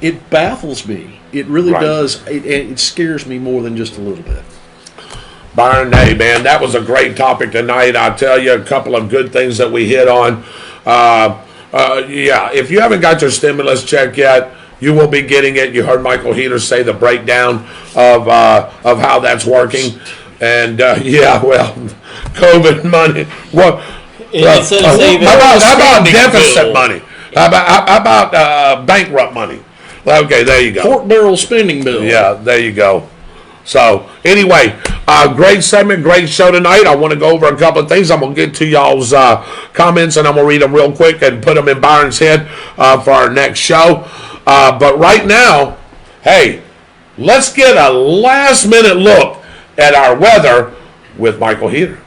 It baffles me. It really does. It scares me more than just a little bit. Byron, hey, man, that was a great topic tonight. I'll tell you a couple of good things that we hit on. If you haven't got your stimulus check yet, you will be getting it. You heard Michael Heater say the breakdown of how that's working. And, COVID money. What? How about deficit money? How about bankrupt money? Okay, there you go. Pork barrel spending bill. Yeah, there you go. So, anyway, great segment, great show tonight. I want to go over a couple of things. I'm going to get to y'all's comments, and I'm going to read them real quick and put them in Byron's head for our next show. But right now, hey, let's get a last-minute look at our weather with Michael Heater.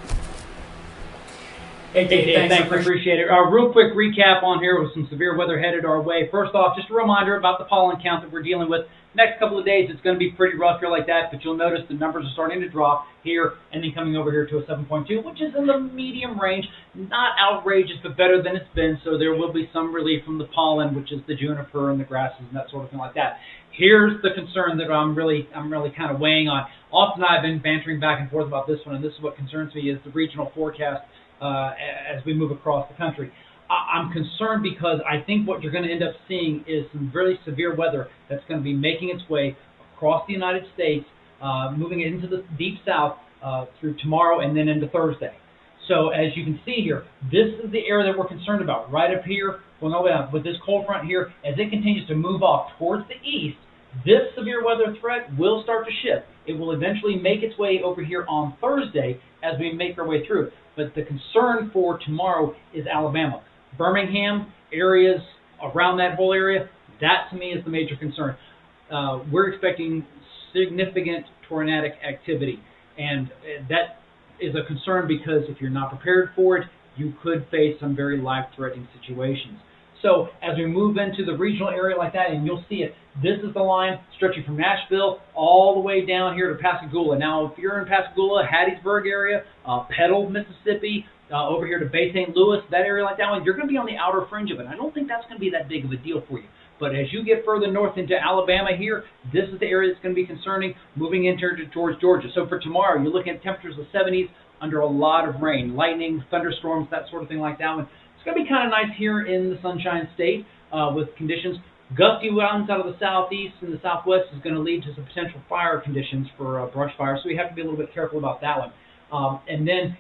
Hey, thanks. I appreciate it. Real quick recap on here with some severe weather headed our way. First off, just a reminder about the pollen count that we're dealing with. Next couple of days, it's going to be pretty rough here like that, but you'll notice the numbers are starting to drop here and then coming over here to a 7.2, which is in the medium range. Not outrageous, but better than it's been, so there will be some relief from the pollen, which is the juniper and the grasses and that sort of thing like that. Here's the concern that I'm really kind of weighing on. Often I've been bantering back and forth about this one, and this is what concerns me, is the regional forecast as we move across the country. I'm concerned because I think what you're going to end up seeing is some really severe weather that's going to be making its way across the United States, moving into the deep south through tomorrow and then into Thursday. So as you can see here, this is the area that we're concerned about. Right up here, going all the way down with this cold front here, as it continues to move off towards the east, this severe weather threat will start to shift. It will eventually make its way over here on Thursday as we make our way through. But the concern for tomorrow is Alabama. Birmingham, areas around that whole area, that to me is the major concern. We're expecting significant tornadic activity, and that is a concern because if you're not prepared for it, you could face some very life-threatening situations. So as we move into the regional area like that, and you'll see it, this is the line stretching from Nashville all the way down here to Pascagoula. Now, if you're in Pascagoula, Hattiesburg area, Petal, Mississippi, over here to Bay St. Louis, that area like that one, you're going to be on the outer fringe of it. I don't think that's going to be that big of a deal for you. But as you get further north into Alabama here, this is the area that's going to be concerning, moving into towards Georgia. So for tomorrow, you're looking at temperatures of the 70s under a lot of rain, lightning, thunderstorms, that sort of thing like that one. It's going to be kind of nice here in the Sunshine State with conditions. Gusty winds out of the southeast and the southwest is going to lead to some potential fire conditions for brush fire, so we have to be a little bit careful about that one. And then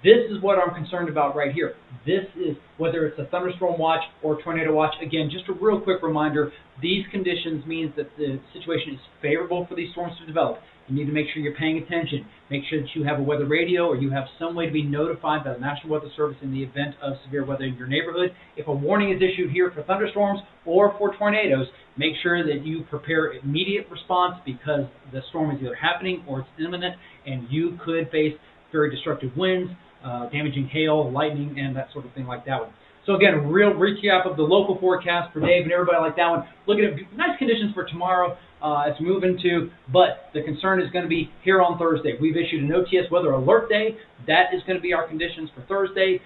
this is what I'm concerned about right here. This is whether it's a thunderstorm watch or tornado watch. Again, just a real quick reminder, these conditions means that the situation is favorable for these storms to develop. You need to make sure you're paying attention. Make sure that you have a weather radio or you have some way to be notified by the National Weather Service in the event of severe weather in your neighborhood. If a warning is issued here for thunderstorms or for tornadoes, make sure that you prepare immediate response because the storm is either happening or it's imminent and you could face very destructive winds, damaging hail, lightning, and that sort of thing like that one. So again, a real recap of the local forecast for Dave and everybody like that one. Looking at nice conditions for tomorrow as we move into, but the concern is going to be here on Thursday. We've issued an OTS weather alert day. That is going to be our conditions for Thursday.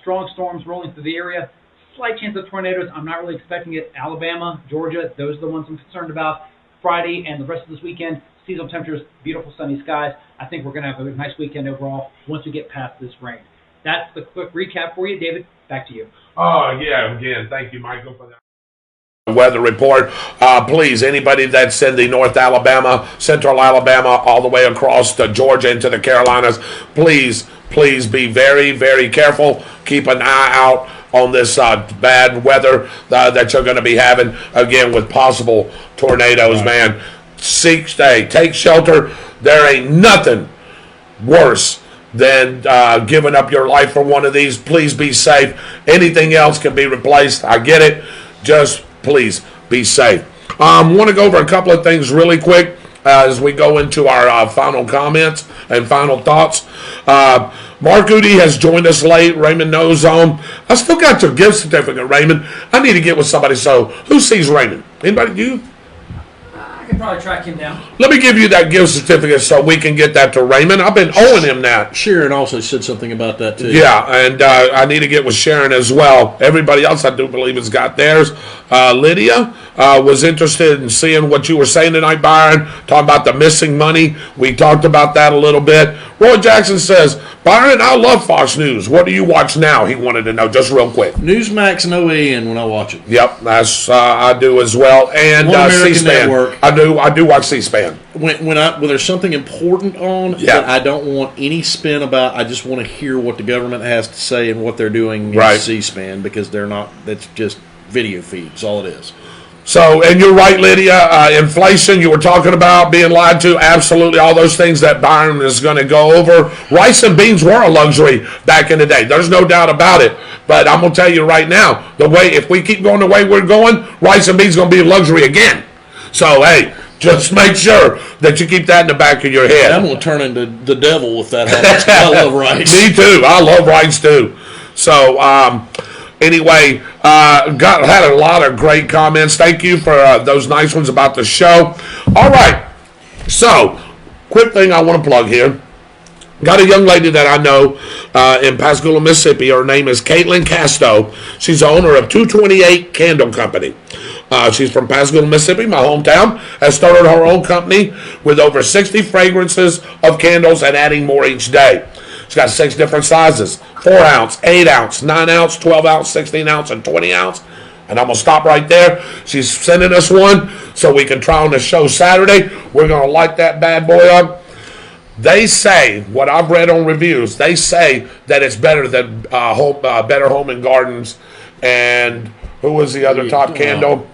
Strong storms rolling through the area. Slight chance of tornadoes. I'm not really expecting it. Alabama, Georgia, those are the ones I'm concerned about. Friday and the rest of this weekend, seasonal temperatures, beautiful sunny skies. I think we're going to have a nice weekend overall once we get past this rain. That's the quick recap for you. David, back to you. Oh, yeah, again, thank you, Michael, for that weather report. Please, anybody that's in the North Alabama, Central Alabama, all the way across to Georgia into the Carolinas, please be very, very careful. Keep an eye out on this bad weather that you're going to be having, again, with possible tornadoes, man. Stay, take shelter. There ain't nothing worse than giving up your life for one of these. Please be safe. Anything else can be replaced. I get it. Just please be safe. Want to go over a couple of things really quick as we go into our final comments and final thoughts. Mark Goody has joined us late. Raymond knows I still got your gift certificate, Raymond. I need to get with somebody. So who sees Raymond? Anybody? You? I can probably track him down. Let me give you that gift certificate so we can get that to Raymond. I've been owing him that. Sharon also said something about that too. Yeah, and I need to get with Sharon as well. Everybody else, I do believe, has got theirs. Lydia was interested in seeing what you were saying tonight, Byron, talking about the missing money. We talked about that a little bit. Roy Jackson says, Byron, I love Fox News. What do you watch now? He wanted to know just real quick. Newsmax and OAN when I watch it. Yep, that's I do as well. And C-SPAN. Network. I do watch C-SPAN. When there's something important on that I don't want any spin about, I just want to hear what the government has to say and what they're doing in C-SPAN because they're not. That's just video feeds. All it is. So, and you're right, Lydia. Inflation, you were talking about being lied to. Absolutely, all those things that Byron is going to go over. Rice and beans were a luxury back in the day. There's no doubt about it. But I'm going to tell you right now, if we keep going the way we're going, rice and beans is going to be a luxury again. So, hey, just make sure that you keep that in the back of your head. I'm going to turn into the devil if that happens. I love rice. Me too. I love rice too. So, anyway, had a lot of great comments. Thank you for those nice ones about the show. All right. So, quick thing I want to plug here. Got a young lady that I know in Pascagoula, Mississippi. Her name is Caitlin Casto. She's the owner of 228 Candle Company. She's from Pascagoula, Mississippi, my hometown. Has started her own company with over 60 fragrances of candles and adding more each day. She's got 6 different sizes, 4 ounce, 8 ounce, 9 ounce, 12 ounce, 16 ounce, and 20 ounce. And I'm going to stop right there. She's sending us one so we can try on the show Saturday. We're going to light that bad boy up. They say, what I've read on reviews, they say that it's better than Better Home and Gardens. And who was the other top candle?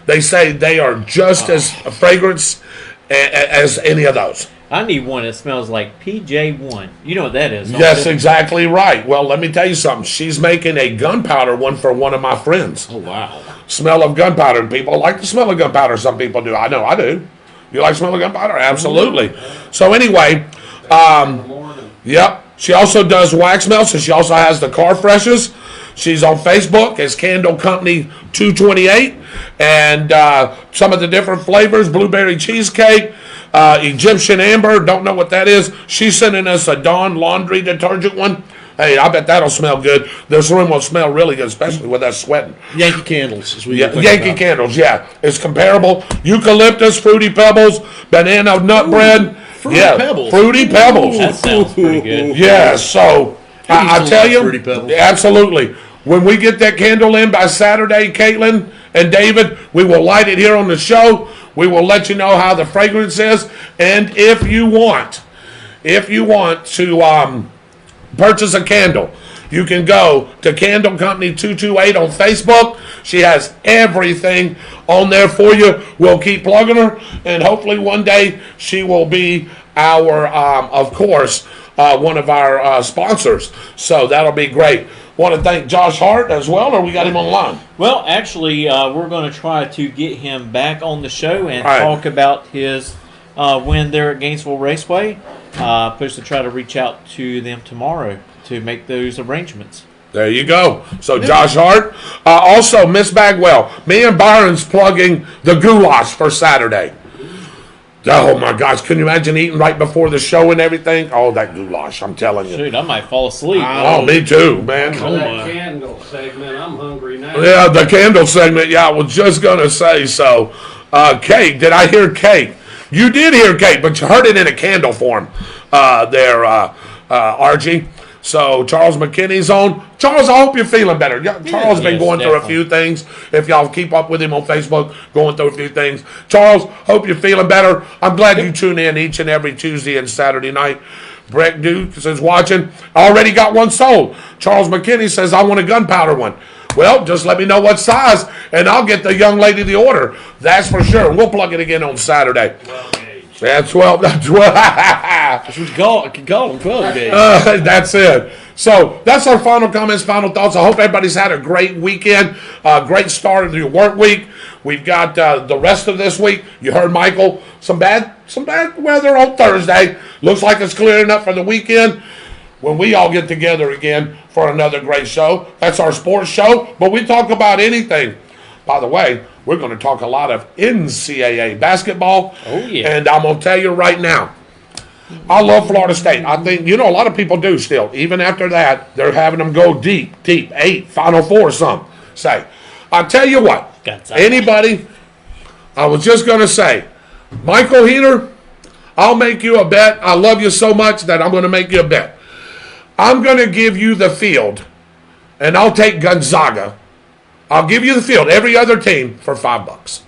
They say they are just as fragrance as any of those. I need one that smells like PJ1. You know what that is? Yes, exactly right. Well, let me tell you something. She's making a gunpowder one for one of my friends. Oh, wow. Smell of gunpowder. People like the smell of gunpowder. Some people do. I know I do. You like smell of gunpowder? Absolutely. So anyway, yep. She also does wax melts, and she also has the car freshes. She's on Facebook as Candle Company 228, and some of the different flavors: blueberry cheesecake, Egyptian amber. Don't know what that is. She's sending us a Dawn laundry detergent one. Hey, I bet that'll smell good. This room will smell really good, especially with us sweating. Yankee Candles. Yankee Candles, yeah. It's comparable. Eucalyptus, Fruity Pebbles, banana nut bread. Fruity Pebbles. Fruity Pebbles. That sounds pretty good. Yeah, so I tell you, Fruity Pebbles. absolutely. When we get that candle in by Saturday, Caitlin and David, we will light it here on the show. We will let you know how the fragrance is. And if you want to purchase a candle, you can go to Candle Company 228 on Facebook. She has everything on there for you. We'll keep plugging her, and hopefully one day she will be our, of course, one of our sponsors. So that'll be great. Want to thank Josh Hart as well, or we got him online? Well, actually, we're going to try to get him back on the show and All right. talk about his win there at Gainesville Raceway. Supposed to try to reach out to them tomorrow to make those arrangements. There you go. So Josh Hart. Also, Miss Bagwell, me and Byron's plugging the goulash for Saturday. Oh my gosh, can you imagine eating right before the show and everything? Oh, that goulash, I'm telling you. Shoot, I might fall asleep. Oh, me too, man. For that candle segment, I'm hungry now. Yeah, the candle segment. Yeah, I was just going to say so. Kate, did I hear Kate? You did hear Kate, but you heard it in a candle form there, Archie. So Charles McKinney's on. Charles, I hope you're feeling better. Charles has been going through a few things. If y'all keep up with him on Facebook, going through a few things. Charles, hope you're feeling better. I'm glad you tune in each and every Tuesday and Saturday night. Brett Dukes is watching. Already got one sold. Charles McKinney says, I want a gunpowder one. Well, just let me know what size, and I'll get the young lady the order. That's for sure. We'll plug it again on Saturday. That's 12. That's what you call them, 12 gauge. That's it. So that's our final comments, final thoughts. I hope everybody's had a great weekend, great start of your work week. We've got the rest of this week. You heard Michael. Some bad weather on Thursday. Looks like it's clearing up for the weekend. When we all get together again for another great show. That's our sports show, but we talk about anything. By the way, we're going to talk a lot of NCAA basketball. Oh, yeah. And I'm going to tell you right now, I love Florida State. I think, a lot of people do still. Even after that, they're having them go deep, 8, Final Four, some say. I'll tell you what, anybody, I was just going to say, Michael Heater, I'll make you a bet. I love you so much that I'm going to make you a bet. I'm going to give you the field, and I'll take Gonzaga. I'll give you the field, every other team, for $5.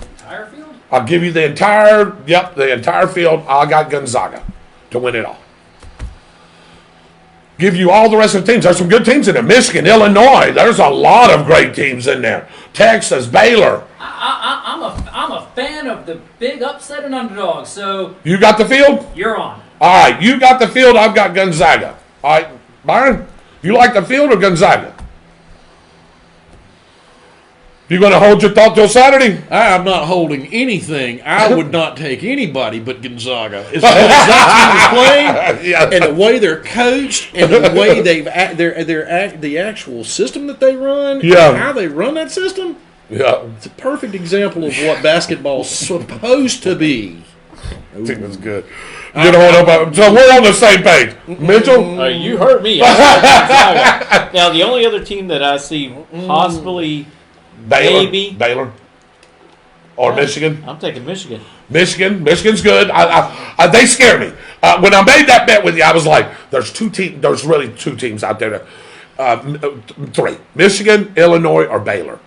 Entire field? I'll give you the entire field. I got Gonzaga to win it all. Give you all the rest of the teams. There's some good teams in there. Michigan, Illinois. There's a lot of great teams in there. Texas, Baylor. I'm a fan of the big upset and underdog. So You got the field? you're on. All right, you got the field. I've got Gonzaga. All right, Byron, you like the field or Gonzaga? You going to hold your thought till Saturday? I'm not holding anything. I would not take anybody but Gonzaga. As well as that team is playing, Yeah. and the way they're coached, and the way the actual system that they run, Yeah. and how they run that system, Yeah, it's a perfect example of what basketball's supposed to be. I think that's good. So we're on the same page. Mitchell? You heard me. Now, the only other team that I see possibly maybe Baylor. Or Michigan. I'm taking Michigan. Michigan's good. They scare me. When I made that bet with you, I was like, there's really two teams out there. Three. Michigan, Illinois, or Baylor.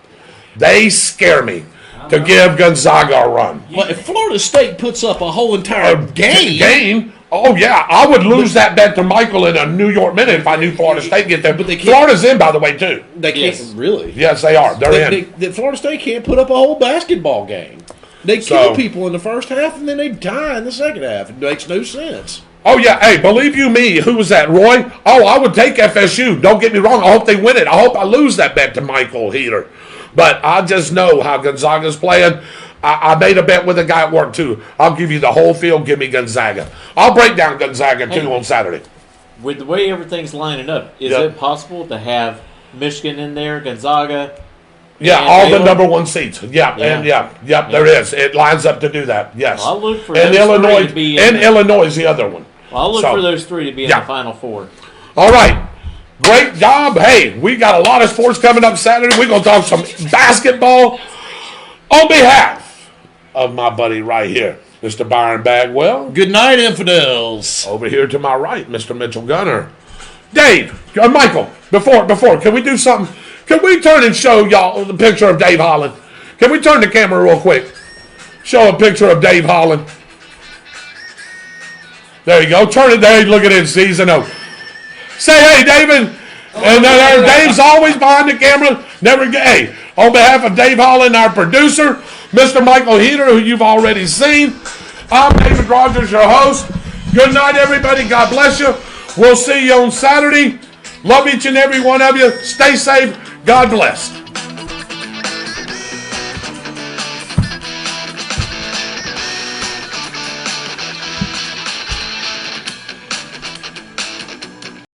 They scare me to give Gonzaga a run. But if Florida State puts up a whole entire game, oh yeah, I would lose that bet to Michael in a New York minute if I knew Florida State get there. But they can't. Florida's in, by the way, too. They can't really. Yes, they are. They're in. Florida State can't put up a whole basketball game. They kill people in the first half and then they die in the second half. It makes no sense. Oh, yeah. Hey, believe you me, who was that, Roy? Oh, I would take FSU. Don't get me wrong. I hope they win it. I hope I lose that bet to Michael Heater. But I just know how Gonzaga's playing. I made a bet with a guy at work, too. I'll give you the whole field. Give me Gonzaga. I'll break down Gonzaga, too, on Saturday. with the way everything's lining up, is Yep. it possible to have Michigan in there, Gonzaga? Yeah, and all Baylor? the number one seats. There is. It lines up to do that. Yes. Well, I'll look for and those Illinois three to be in and there. Illinois is the other one. Well, I'll look So, for those three to be in yeah. the Final Four. All right. Great job. Hey, we got a lot of sports coming up Saturday. We're going to talk some basketball. On behalf of my buddy right here, Mr. Byron Bagwell. Good night, infidels. Over here to my right, Mr. Mitchell Gunner. Dave, Michael, before, can we do something? Can we turn and show y'all the picture of Dave Holland? Can we turn the camera real quick? Show a picture of Dave Holland. There you go. Turn it, Dave. Look at it, season O. Say hey, David. And Dave's always behind the camera. Hey, on behalf of Dave Holland, our producer, Mr. Michael Heater, who you've already seen, I'm David Rodgers, your host. Good night, everybody. God bless you. We'll see you on Saturday. Love each and every one of you. Stay safe. God bless.